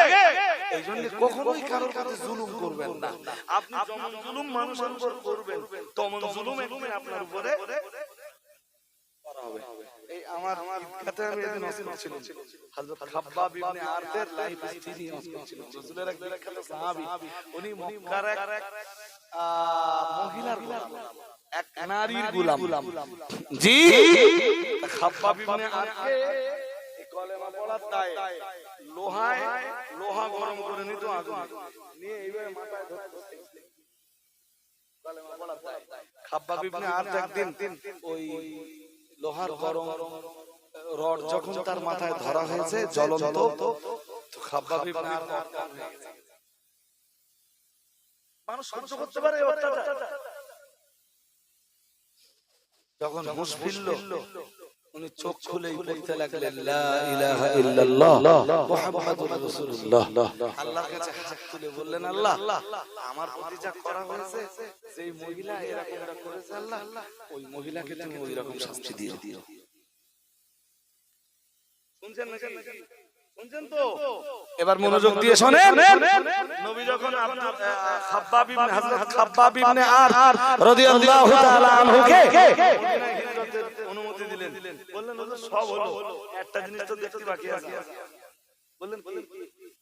এই জন্য কখনোই কারোর প্রতি জুলুম করবেন না। আপনি যেমন জুলুম মানুষের উপর করবেন, তেমন জুলুম একদিন আপনার উপরে করা হবে। এই আমার কাছে আমি একদিন অসুস্থ ছিলাম, হযরত খাব্বাব ইবনে আরতের লাইফ স্টোরি অসুস্থ ছিল। রাসূলের এক বিখ্যাত সাহাবী, উনি মক্কার এক মহিলার গোলাম, এক নারীর গোলাম। জি খাব্বাব ইবনে আরতকে কলেমা পড়ার দায়ে লোহা গরম করে নিত, আগুন নিয়ে এইভাবে মাথায় ধরতো কলেমা পড়ার দায়ে। খাব্বাব ইবনে আরত একদিন ওই লোহার গরম রড যখন তার মাথায় ধরা হয়েছে জ্বলন্ত, তো খাব্বাব ইবনে আরত অজ্ঞান হয়ে গেছে। মানুষ সহ্য করতে পারে অত্যাচার? যখন হুঁশ ফিরল, উনি চোখ খুলেই বলতে লাগলেন লা ইলাহা ইল্লাল্লাহ মুহাম্মাদুর রাসূলুল্লাহ। আল্লাহর কাছে হাত তুলে বললেন, আল্লাহ আমার প্রতি যা করা হয়েছে, যেই মহিলা এরকম করেছে, আল্লাহ ওই মহিলাকে তুমি ওই রকম শাস্তি দিও। শুনছেন নাকি? শুনছেন তো? এবার মনোযোগ দিয়ে শুনেন। নবী যখন খাব্বাব ইবনে হযরত খাব্বাব ইবনে আরত রাদিয়াল্লাহু তাআলা আনহুকে মদিনায় হিজরতের অনুমতি দিলেন, বললেন হুজুর সব হলো, একটা জিনিস তো দেখতে বাকি আছে। বললেন কি?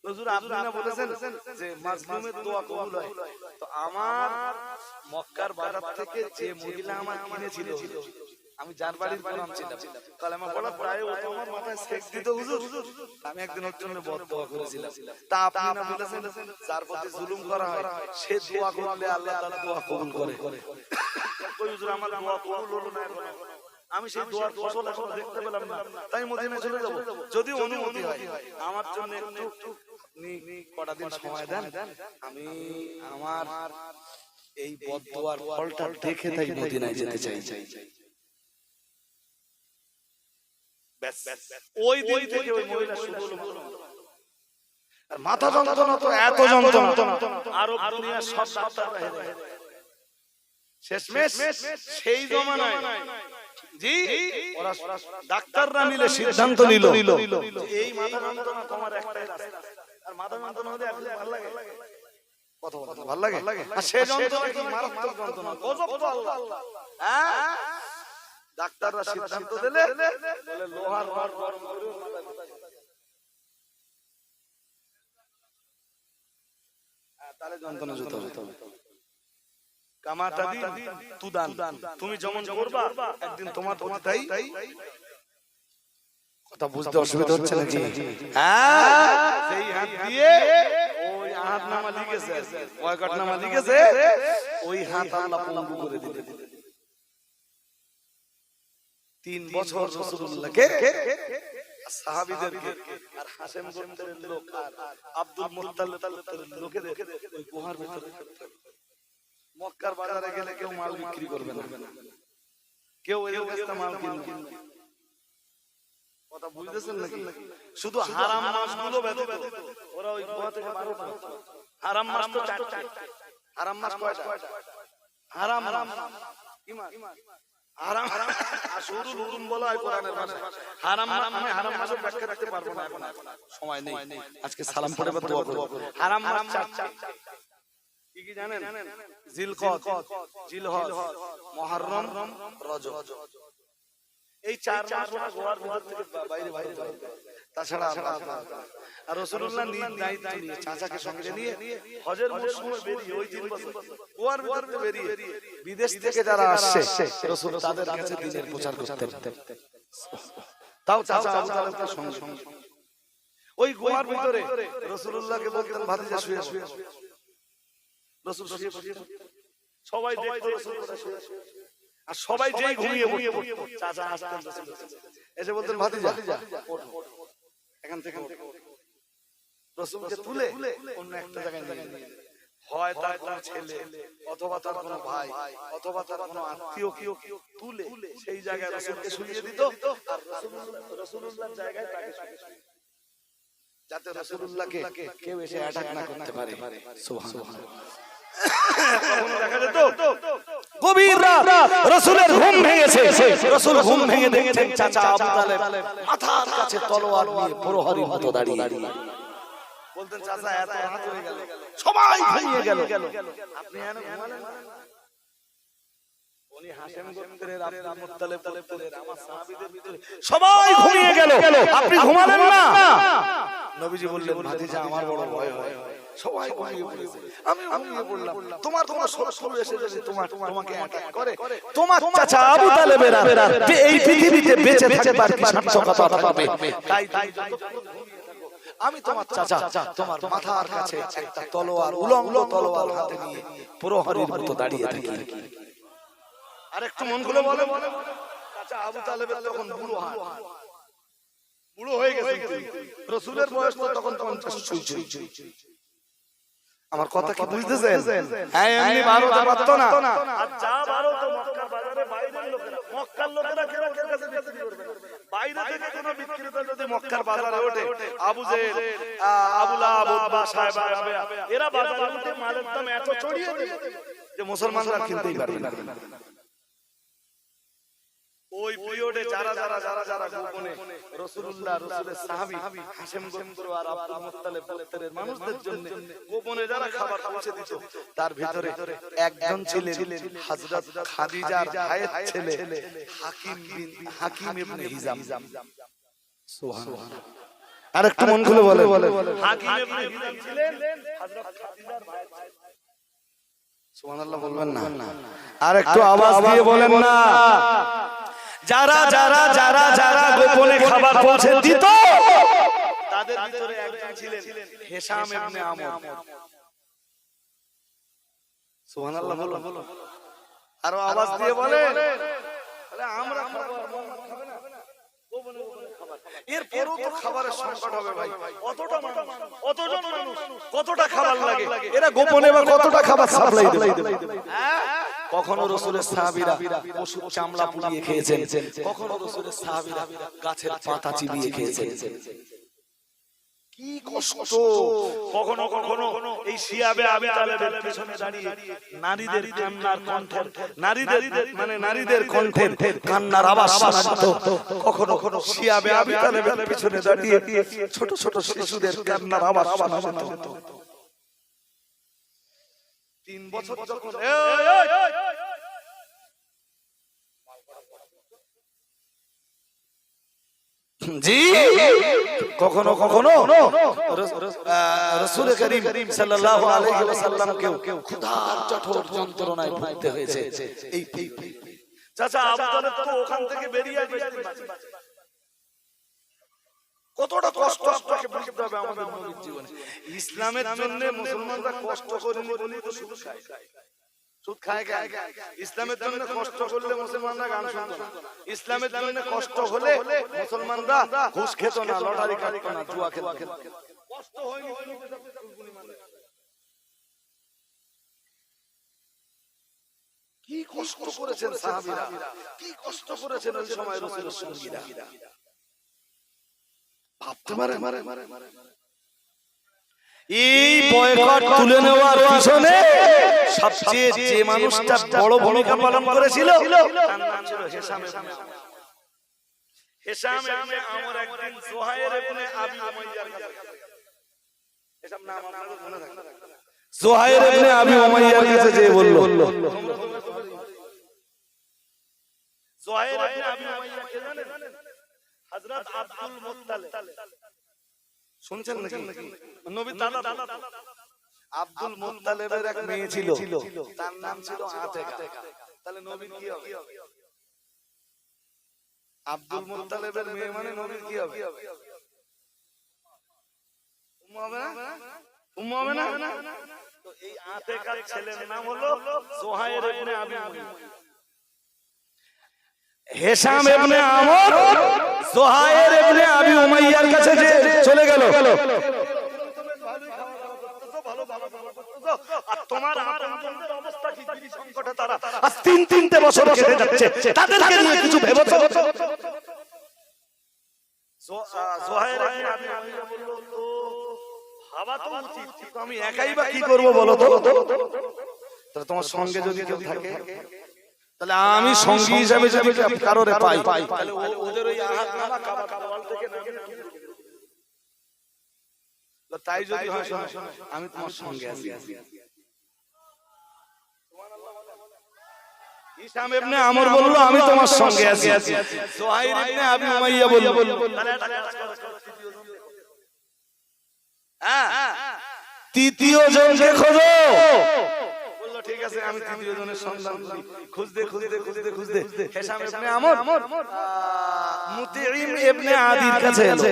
হুজুর আপনি না বলেছেন যে মাজলুমের দোয়া কবুল হয়, তো আমার মক্কার বাজার থেকে যে মহিলা আমার কিনেছিল, আমি যার বাড়ির গোলাম ছিলাম, কালেমা পড়া প্রায় ও তো আমার মাথায় সেক দিত হুজুর, আমি একদিন ওর জন্য বদদোয়া করেছিলাম। তা আপনি না বলেছেন যার প্রতি জুলুম করা হয় সে দোয়া করলে আল্লাহ তাআলা দোয়া কবুল করে। কই হুজুর আমার দোয়া কবুল হলো না এখন, আমি সেই দোয়ার ফসল এখনো দেখতে পেলাম না, তাই মদিনায় চলে যাব। যদি অনুমতি হয় আমার জন্য একটু কটা দিন সময় দেন, আমি আমার এই বদদোয়ার ফলটা দেখে তাই মদিনায় যেতে চাই। ব্যাস ওই দিন থেকে ওই মহিলা শুরু হলো। আর মাথা যন্ত্রণা তো এত যন্ত্রণা, আরব দুনিয়ার সব ডাক্তাররা হেরে শেষমেশ সেই জমানায় জি ওরা ডাক্তাররা মিলে সিদ্ধান্ত নিল এই মাথা যন্ত্রণা কমার একটাই রাস্তা। আর মাথা যন্ত্রণা হলে একটু ভালো লাগে, কথা বলতে ভালো লাগে। আর সেই যন্ত্রণা কি মারাত্মক যন্ত্রণা, গজব তো আল্লাহ। হ্যাঁ, ডাক্তাররা সিদ্ধান্ত দিলে বলে লোহার রড গরম করে তাহলে যন্ত্রণা যেতে হবে। কামাটা দিন তুদান, তুমি যেমন করবা একদিন তোমার তাই। কথা বুঝতে অসুবিধা হচ্ছে নাকি? হ্যাঁ, সেই হাত দিয়ে ওই হাত নামা লিখেছে, বয়কট নামা লিখেছে, ওই হাত আল্লাহ পঙ্গু করে দিলে। 3 বছর রাসূলুল্লাহকে সাহাবীদেরকে আর হাশেম গোত্রের লোক আর আব্দুল মুত্তালিবের লোকেদের ওই গুহার ভিতরে থাকতে হবে। মক্কার বাজারে গেলে কেউ মাল বিক্রি করবে না, কেউ এর কাছে মাল কিনবে না। কথা বুঝতেছেন নাকি? শুধু হারাম মাছগুলো ব্যতীত ওরা ওই গুহা থেকে বার হতো। হারাম মাছ তো 4টা। হারাম মাছ কয়টা? হারাম কি মাছ? হারাম আসুরুল হুরুম বলা হয় কোরআনের ভাষায়। হারাম আমি হারাম মাছের ব্যাখ্যা রাখতে পারবো না, এখন সময় নেই। আজকে সালাম পড়ে বা দোয়া করব। হারাম মাছ 4টা। কি কি জানেন? জিলকদ, জিলহজ, মুহররম, রজব। এই 4 মাস ওরা গোয়ার ভিতর থেকে বাইরে তাছাড়া আর রাসূলুল্লাহ নিজ দায়িত্ব নিয়ে চাচাকে সঙ্গে নিয়ে হজের মৌসুমে বেরিয়ে ওই 3 বছর গোয়ার ভিতর থেকে বেরিয়ে বিদেশ থেকে যারা আসছে রাসূল তাদের কাছে দ্বীনের প্রচার করতেন। তাও চাচা আবু তালেবকে সঙ্গে ওই গোয়ার ভিতরে রাসূলুল্লাহকে বলতেন ভাতিজা শুয়ে শুয়ে। রাসূল শুয়ে সবাই দেখতো রাসূল শুয়ে আর সবাই যেই ঘুমিয়ে পড়তো চাচা আসতেন এসে বলতেন ভাতিজা এখান থেকে রাসূলকে তুলে অন্য একটা জায়গায় নিয়ে যেতেন। হয় তার কোনো ছেলে অথবা তার কোনো ভাই অথবা তার কোনো আত্মীয় কেউ তুলে সেই জায়গায় রাসূলকে শুইয়ে দিত আর রাসূলুল্লাহর জায়গায় তাকে শুইয়ে যাতে রাসূলুল্লাহকে কেউ এসে অ্যাটাক না করতে পারে। সুবহানাল্লাহ। কখনো দেখা যেত গভীর রাত রাসূলের ঘুম ভেঙেছে, রাসূল ঘুম ভেঙে দেখছেন চাচা আবু তালেব মাথার কাছে তলোয়ার নিয়ে প্রহরীর মতো দাঁড়িয়ে। বলতেন চাচা এত রাত হয়ে গেল, সবাই ঘুমিয়ে গেল, আপনি এখনো ঘুমালেন না? উনি হাশেম গোত্রের আব্দুল মুত্তালিব গোত্রের আমার সাহাবীদের ভিতরে সবাই ঘুমিয়ে গেল, আপনি ঘুমালেন না? নবীজি বললেন ভাতিজা আমার বড় ভয় হয়, সবাই ঘুমিয়ে পড়েছে, আমি ঘুমিয়ে পড়লাম, তোমার শত্রু এসে যদি তোমাকে অ্যাটাক করে, তোমার চাচা আবু তালেবের এই পৃথিবীতে বেঁচে থাকবার কি সার্থকতা পাবে? তাই আমি তোমার চাচা তোমার মাথার কাছে একটা তলোয়ার উলঙ্গ তলোয়ার হাতে নিয়ে প্রহরীর মতো দাঁড়িয়ে থাকি। আর একটু মন খুলে বলে চাচা আবু তালেবের তখন বুড়ো হয়ে গেছে, রাসূলের বয়স তো তখন 50 ছুঁই। আমার কথা কি বুঝতেছেন? হ্যাঁ, এমনি ভারতে পারতো না। আর যা ভারত মক্কার বাজারে বাইরের লোকেরা, মক্কার লোকেরা কেরাকের কাছে বিক্রি করবে না। বাইরে থেকে কোনো বিক্রেতা যদি মক্কার বাজারে ওঠে, আবু জেহেল, আবু লাহাব, উতবা, সাহেবা, এরা বাজারে উঠে মালের দাম এত চড়িয়ে দেবে যে মুসলমানরা কিনতেই পারবে না। ওই পিরিয়ডে যারা গোপনে রাসূলুল্লাহ রাসূলের সাহাবী হাশেম গোত্র আর আব্দুল মুত্তালিব গোত্রের মানুষদের জন্য গোপনে যারা খাবার পৌঁছে দিত, তার ভিতরে একজন ছিলেন হযরত খাদিজার ভাইয়ের ছেলে হাকিম ইবনে হিজাম। সুবহানাল্লাহ। আরেকটু মন খুলে বলে হাকিম ইবনে হিজাম ছিলেন হযরত খাদিজার ভাইয়ের ছেলে। সুবহানাল্লাহ বলবেন না? আরেকটু আওয়াজ দিয়ে বলেন না? যারা গোপনে খাবার পৌঁছে দিত তাদের ভিতরে একজন ছিলেন হিশাম ইবনে আমর। সুবহানাল্লাহ বলো। আর আওয়াজ দিয়ে বলেন তাহলে আমরা খাবার খাবে না, গোপনে খাবার। এরপরও তো খাবারের সংকট হবে ভাই, কতটা মানুষ, কতজন মানুষ, কতটা খাবার লাগে, এরা গোপনে বা কতটা খাবার সাপ্লাই দেবে? হ্যাঁ, কখনো রাসূলের সাহাবীরা পশুর চামড়া পুড়িয়ে খেয়েছেন, কখনো রাসূলের সাহাবীরা গাছের পাতা চিবিয়ে খেয়েছেন। কি কষ্ট! কখনো কখনো এই শিয়াবে আবি তালেবের পেছনে দাঁড়িয়ে নারীদের কান্নার কণ্ঠের, নারীদের কণ্ঠের কান্নার আওয়াজ শোনা যেত। কখনো কখনো শিয়াবে আবি তালেবের পেছনে দাঁড়িয়ে ছোট ছোট শিশুদের কান্নার আওয়াজ শোনা যেত। 3 বছর যখন জি কখনো কখনো রাসূল করিম সাল্লাল্লাহু আলাইহি ওয়াসাল্লামকে ক্ষুধার কঠোর যন্ত্রণায় ভুগতে হয়েছে। এই চাচা আবু তালেব তো ওখান থেকে বেরিয়ে আসবে, কতটা কষ্ট আপনাকে বুঝতে হবে আমাদের নবীর জীবনে। ইসলামের জন্য মুসলমানরা কষ্ট করেনি বলেই তো সুদ খায়, সুদ খায়। ইসলামের জন্য কষ্ট করলে মুসলমানরা গান শুনতো না, ইসলামের জন্য কষ্ট হলে মুসলমানরা ঘুষ খেত না, লটারি কাটতো না, জুয়া খেত না। কষ্ট হয়নি, কি কষ্ট করেছেন সাহাবীরা, কি কষ্ট করেছেন ওই সময় রাসূলের সঙ্গীরা, ভাবতে পারেন? এই বয়কট তুলে নেওয়ার পিছনে সবচেয়ে যে মানুষটা বড় ভূমিকা পালন করেছিল তার নাম ছিল হিশাম ইবনে আমর। হিশাম ইবনে আমর একদিন জুহাইর ইবনে আবি উমাইয়ার কাছে, এসব নাম আপনাদের মনে থাকবে, জুহাইর ইবনে আবি উমাইয়ার কাছে যে বলল, জুহাইর ইবনে আবি উমাইয়া কে জানেন? হযরত আব্দুল মুত্তালিব। শুনছেন নাকি? নবীর দাদা আব্দুল মুত্তালিবের এক মেয়ে ছিল, তার নাম ছিল আতেকা। তাহলে নবীর কি হবে? আব্দুল মুত্তালিবের মেয়ে মানে নবীর কি হবে? উম্মু হবে না? উম্মু হবে না? তো এই আতেকার ছেলের নাম হলো জুহাইর ইবনে আবি উমাইয়া। হিশাম ইবনে আমর জুহাইর ইবনে আবি উমাইয়ার কাছে যে চলে গেল, আর তোমার আপনজনদের অবস্থা কি? বিড়ি সংকটে তারা আজ 3 বছর কেটে যাচ্ছে, তাদেরকে নিয়ে কিছু ভেবেছো? জুহাইর ইবনে আবি উমাইয়া বলল, তো ভাবা তো উচিত, কিন্তু আমি একাই বা কি করব বলো তো? তাহলে তোমার সঙ্গে যদি কেউ থাকে, তাহলে আমি সঙ্গী হিসেবে যদি কারোরে পাই, তাহলে ওদের ওই আহাত নামা কাবাল থেকে নামিয়ে তাই যদি হয়, আমি তোমার সঙ্গে আছি। হিশাম ইবনে আমর বলল, আমি তোমার সঙ্গে আছি। জুহাইর ইবনে আবি উমাইয়া বলল, তৃতীয় জনকে খোঁজো। বলল ঠিক আছে, আমি তৃতীয় জনের সন্ধান করি। খুঁজতে হিশাম ইবনে আমর মুতঈম ইবনে আদির কাছে এলো।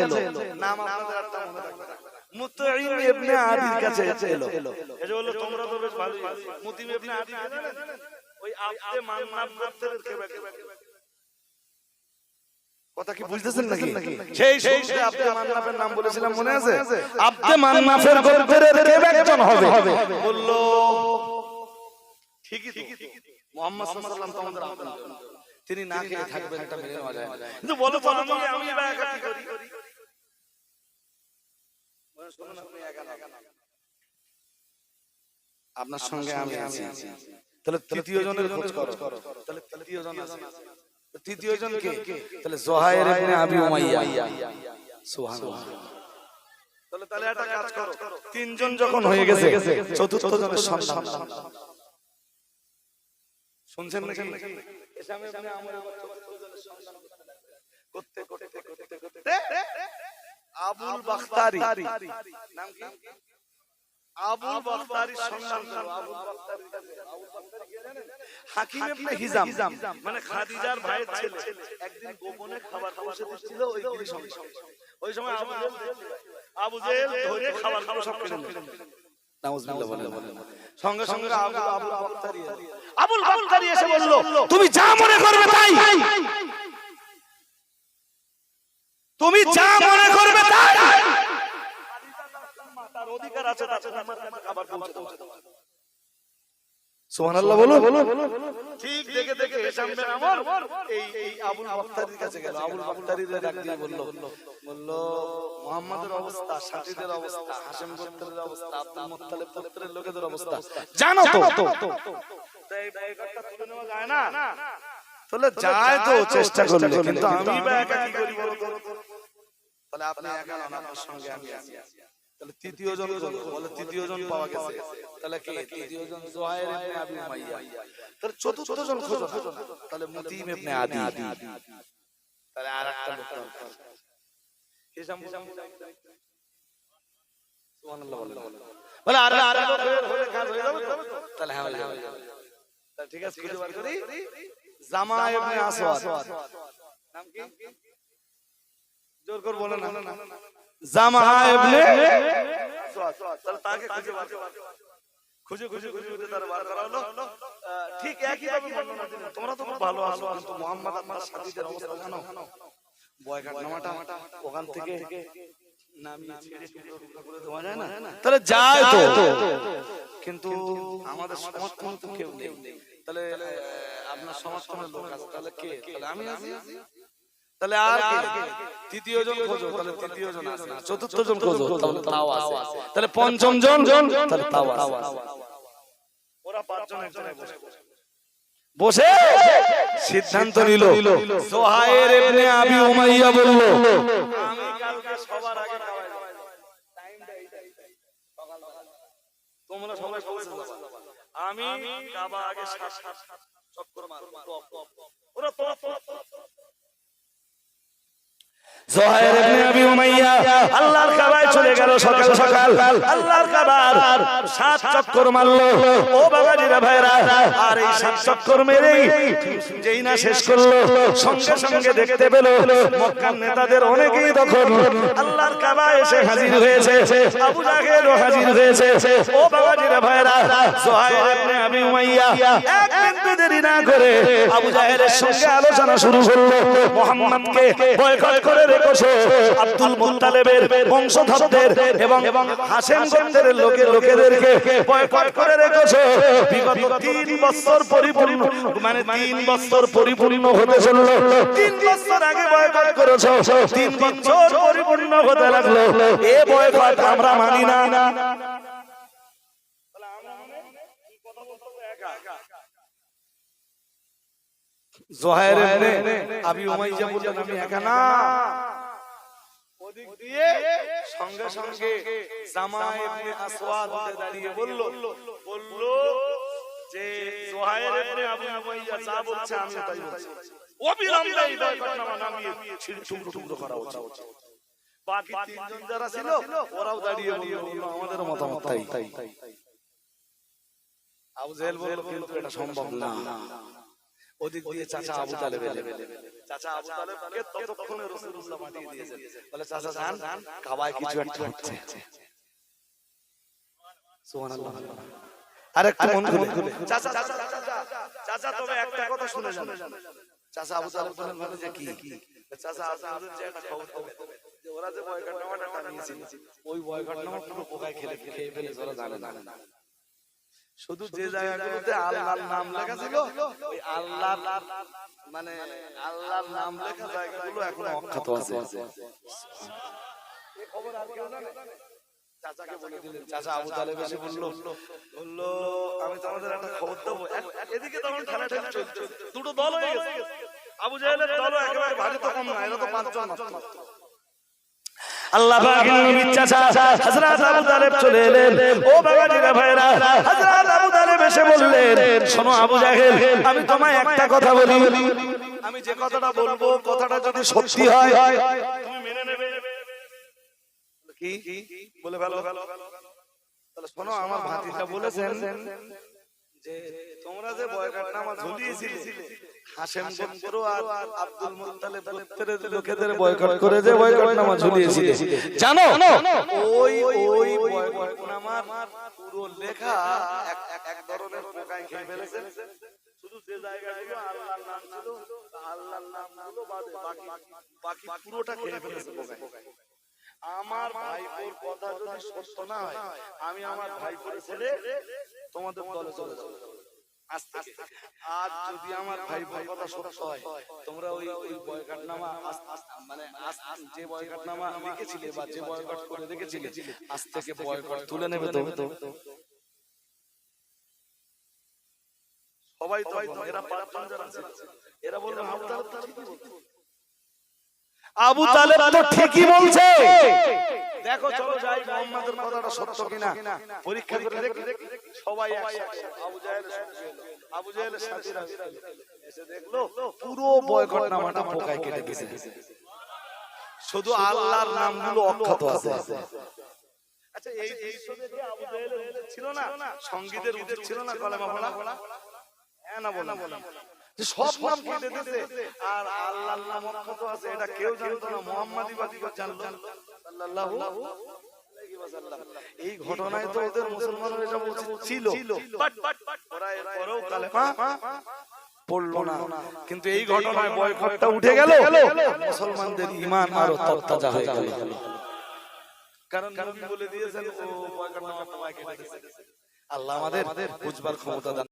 নাম আপনাদের আর মনে রাখবেন, মুতঈম ইবনে আদির কাছে এলো। এই যে বলল তোমরা তো বেশ ভালোই। মুতঈম ইবনে আদি কে জানেন? ওই আব্দে মান্নাফ গোত্রের কেবা। কথা কি বুঝতেছেন নাকি? সেই শুনতে আব্দে মান্নাফের নাম বলেছিলাম, মনে আছে? আব্দে মান্নাফের গোত্রের কেবা একজন হবে। বলল ঠিকই তো, মুহাম্মদ সাল্লাল্লাহু আলাইহি ওয়াসাল্লাম তো আমাদের আপন, তিনি না খেয়ে থাকবেন, এটা মেনে নেওয়া যায় না। কিন্তু বলো তো আমি বা একা কি করি? শুনুন, আপনি একা না, আপনার সঙ্গে আমি আছি। তাহলে তৃতীয় জনের খোঁজ করো। তাহলে তৃতীয় জন আছে। তৃতীয় জন কে? তাহলে জুহাইর ইবনে আবি উমাইয়া। সুবহানাল্লাহ। তাহলে একটা কাজ করো, 3 জন যখন হয়ে গেছে, চতুর্থ জনের সন্ধান। শুনছেন নাকি? হিশাম ইবনে আমর চতুর্থ জনের সন্ধান করতে আবুল বাখতারি, নাম কি? আবুল বাখতারির সন্ধান করো। আবুল বাখতারির কাছে, আবুল বাখতারি কে জানেন? হাকিম ইবনে হিজাম, মানে খাদিজার ভাইয়ের ছেলে। একদিন গোপনে খাবার বসে দিচ্ছিল ওই গিরি সঙ্গে। ওই সময় আবু জেহেল ধরে খাবার সব কেড়ে নিল। নাউজুবিল্লাহ বলেন। সঙ্গে সঙ্গে আবুল বাখতারি এসে বলল, তুমি যা মনে করবে তাই, তুমি যা মনে করবে তাই। তার অধিকার আছে, তার খাবার পৌঁছে দাও। সুবহানাল্লাহ বলো। ঠিক দেখে দেখে হিশাম বিন আমর এই আবুল বাক্তারির কাছে গেল। আবুল বাক্তারি ডাক দিয়ে বলল মুহাম্মাদের অবস্থা, সাথীদের অবস্থা, হাশিম গোত্রের অবস্থা, আব্দুল মুত্তালিব গোত্রের লোকেদের অবস্থা জানো তো? এই বয়কটটা তুলে নেওয়া যায় না? তাহলে যায় তো চেষ্টা করলে, কিন্তু আমি বা একা কি করি বলো তো? তাহলে আপনি একা নন, আপনার সঙ্গে আমি আছি। তাহলে তৃতীয় জন বলে তৃতীয় জন পাওয়া গেছে। তাহলে কে তৃতীয় জন? জুহাইর ইবনে আবি উমাইয়া। তাহলে চতুর্থ জন খোঁজো। তাহলে মুতিম ইবনে আদি। তাহলে আরেকটা লোক দরকার। হিশাম সুবহানাল্লাহ বলে আরে লোক হলে কাজ হয়ে যাবে। তাহলে হ্যাঁ হয়ে যাবে। তাহলে ঠিক আছে, খুঁজে বার করি। জামা ইবনে আসওয়াদ। নাম কি? জোর করে বলেন না। জামা ইবনে আসওয়াদ। তাহলে তাকে খুঁজে তার বার করা হলো। ঠিক একই ভাবে বর্ণনা দিলেন। তোমরা তো খুব ভালো আছো, কিন্তু মুহাম্মদ আপনার সাথীদের অবস্থা জানো? বয়কট নামাটা ওখান থেকে নামিয়ে ছেড়ে টুকরো করে দেওয়া যায় না? তাহলে যায় তো, কিন্তু আমাদের সমর্থন তো কেউ নেই। তাহলে আপনার সমর্থনের লোক আছে, তাহলে কে? তাহলে আমি আছি। তাহলে আর কে? তৃতীয় জন খোঁজো। তাহলে তৃতীয় জন আছে না। চতুর্থ জন খোঁজো। তাহলে তাও আছে। তাহলে পঞ্চম জন, তাহলে তাও আছে। ওরা পাঁচজন একজনে বসে সিদ্ধান্ত নিল। জুহাইর ইবনে আবি উমাইয়া বলল, আমি কালকে সবার আগে খাওয়াই দেব। টাইমটা এইটাই সকালবেলা। তোমরা সবাই বসে যাও, আমি কাবা আগে 7 চক্কর মারব। ওরা তো জুহাইর ইবনে আবি উমাইয়া আল্লাহর কাবায় চলে গেল সকাল সকাল। আল্লাহর কাবার 7 চক্কর মারলো। ও বাবাজিরা ভাইরা, আর এই 7 চক্কর মেরেই যেই না শেষ করলো, সঙ্গে সঙ্গে দেখতে পেল মক্কার নেতাদের অনেকেই তখন আল্লাহর কাবায় এসে হাজির হয়েছে। আবু জাহেলও হাজির হয়েছে। ও বাবাজিরা ভাইরা, জুহাইর ইবনে আবি উমাইয়া এক বিন্দু দেরি না করে আবু জাহেলের সঙ্গে আলোচনা শুরু করলো। মুহাম্মদকে বয়কট করে রেখেছো, আব্দুল মুত্তালিবের বংশধরদের এবং হাশিম গোত্রের লোকেদেরকে বয়কট করে রেখেছো। বিগত 3 বছর পরিপূর্ণ, মানে 3 বছর পরিপূর্ণ হতে চলল। 3 বছর আগে বয়কট করেছো, 3 বছর পরিপূর্ণ হতে লাগলো। এই বয়কট আমরা মানি না। জুহাইর ইবনে আবি উমাইয়া বললেন, আমি একা না। ওদিক দিয়ে সঙ্গে সঙ্গে জামা ইবনে আসওয়াদ দাঁড়িয়ে বলল যে জুহাইর ইবনে আবি উমাইয়া যা বলছে আমি তাই বলছি। অবিলম্বে এই বয়কটনামা নামিয়ে ছিঁড়ে টুকরো করা উচিত। বাকি 3 জন যারা ছিল ওরাও দাঁড়িয়ে বলল আমাদের মতামত তাই। আবু জাহেল বলল, কিন্তু এটা সম্ভব না। ওদিক দিয়ে চাচা আবু তালেব কে ততক্ষণে রাসূলুল্লাহ পাঠিয়ে দিয়েছেন। বলে, চাচা যান, কাবায় কিছু একটা হচ্ছে। সুবহানাল্লাহ। আরেকটু মন খুলে চাচা তবে একটা কথা শুনে যান। চাচা আবু তালেব বলেন যে কি? চাচা আপনাদের যে একটা খবর দেবে যে ওরা যে বয়কটনামাটা টানিয়েছিল, ওই বয়কটনামা পুরো পোকায় খেয়ে ফেলেছে, ওরা জানে না। শুধু যে জায়গাগুলোতে আল্লাহর নাম লেখা ছিল, ওই আল্লাহর নাম লেখা জায়গাগুলো এখনো অক্ষত আছে। এই খবর আর কেউ জানে? চাচাকে বলে দিলেন। চাচা আবু তালেব এসে বলল, আমি তোমাদের একটা খবর দেবো। এদিকে তখন ঠেলাঠেলি চলছে, দুটো দল হয়ে গেছে। আবু জাহেলের দলও একেবারে ভারী তো কম না, এরা তো 5 জন মাত্র। আল্লাহ পাকের নবীর চাচা হযরত আবু তালেব চলে এলেন। ও বাবাজিরা ভাইরা, হযরত আবু তালেব এসে বললেন, শোনো আবু জাহেল, আমি তোমায় একটা কথা বলি। আমি যে কথাটা বলবো, কথাটা যদি সত্যি হয় তুমি মেনে নেবে। কি বলে ভালো? তাহলে শোনো, আমার ভাতিজা বলেছেন যে তোমরা যে বয়কটনামা ঝুলিয়েছিলে, হাশিম গোত্র আর আব্দুল মুত্তালিব গোত্রের লোকেদের বয়কট করে যে বয়কটনামা ঝুলিয়েছিলে, জানো ওই বয়কটনামার পুরো লেখা এক ধরনের পোকায় খেয়ে ফেলেছে। শুধু যে জায়গাগুলো আল্লাহর নাম ছিল, আল্লাহর নামগুলো বাকি পুরোটা খেয়ে ফেলেছে পোকায়। আমার ভাইপোর কথা যদি সত্য না হয়, আমি আমার ভাইপোর ছেড়ে তোমাদের দলে চলে যাব। আজ যদি আমার ভাই কথা সত্য হয়, তোমরা ওই বয়কটনামা মানে যে বয়কটনামা লিখেছিলে বা যে বয়কট করে রেখেছিলে, আজ থেকে বয়কট তুলে নেবে তো? সবাই তো এরা পাঁচজন যারা আছে এরা বলবে আবু তালেব তো ঠিকই বলছে। দেখো চলো যাই মুহাম্মাদের কথাটা সত্য কিনা পরীক্ষা করে দেখি। সবাই আবু জাহেলের সাথীরা এসে দেখলো পুরো বয়কটনামাটা পোকায় কেটে গেছে, শুধু আল্লাহর নামগুলো অক্ষত আছে। আচ্ছা এই আবু জাহেলের ছিল না সঙ্গীতের উচিত ছিল না কলেমা পড়া? হ্যাঁ না বলা যে সব নাম কেটে দিয়েছে আর আল্লাহর নাম অক্ষত আছে, এটা কেউ জানতো না, মুহাম্মাদি বাদী জানলো সাল্লাল্লাহু আলাইহি ওয়াসাল্লাম। এই ঘটনায় তো ওদের মুসলমানরা এটা ছিল, ওরা এরপরেও কালেমা পড়লো না, কিন্তু এই ঘটনায় বয়কটটা উঠে গেল, মুসলমানদের ঈমান আরো তরতাজা হয়ে গেল। কারণ নবী বলে দিয়েছেন ও বয়কটনামা কেটে দিয়েছে। আল্লাহ আমাদের বুঝবার ক্ষমতা দান।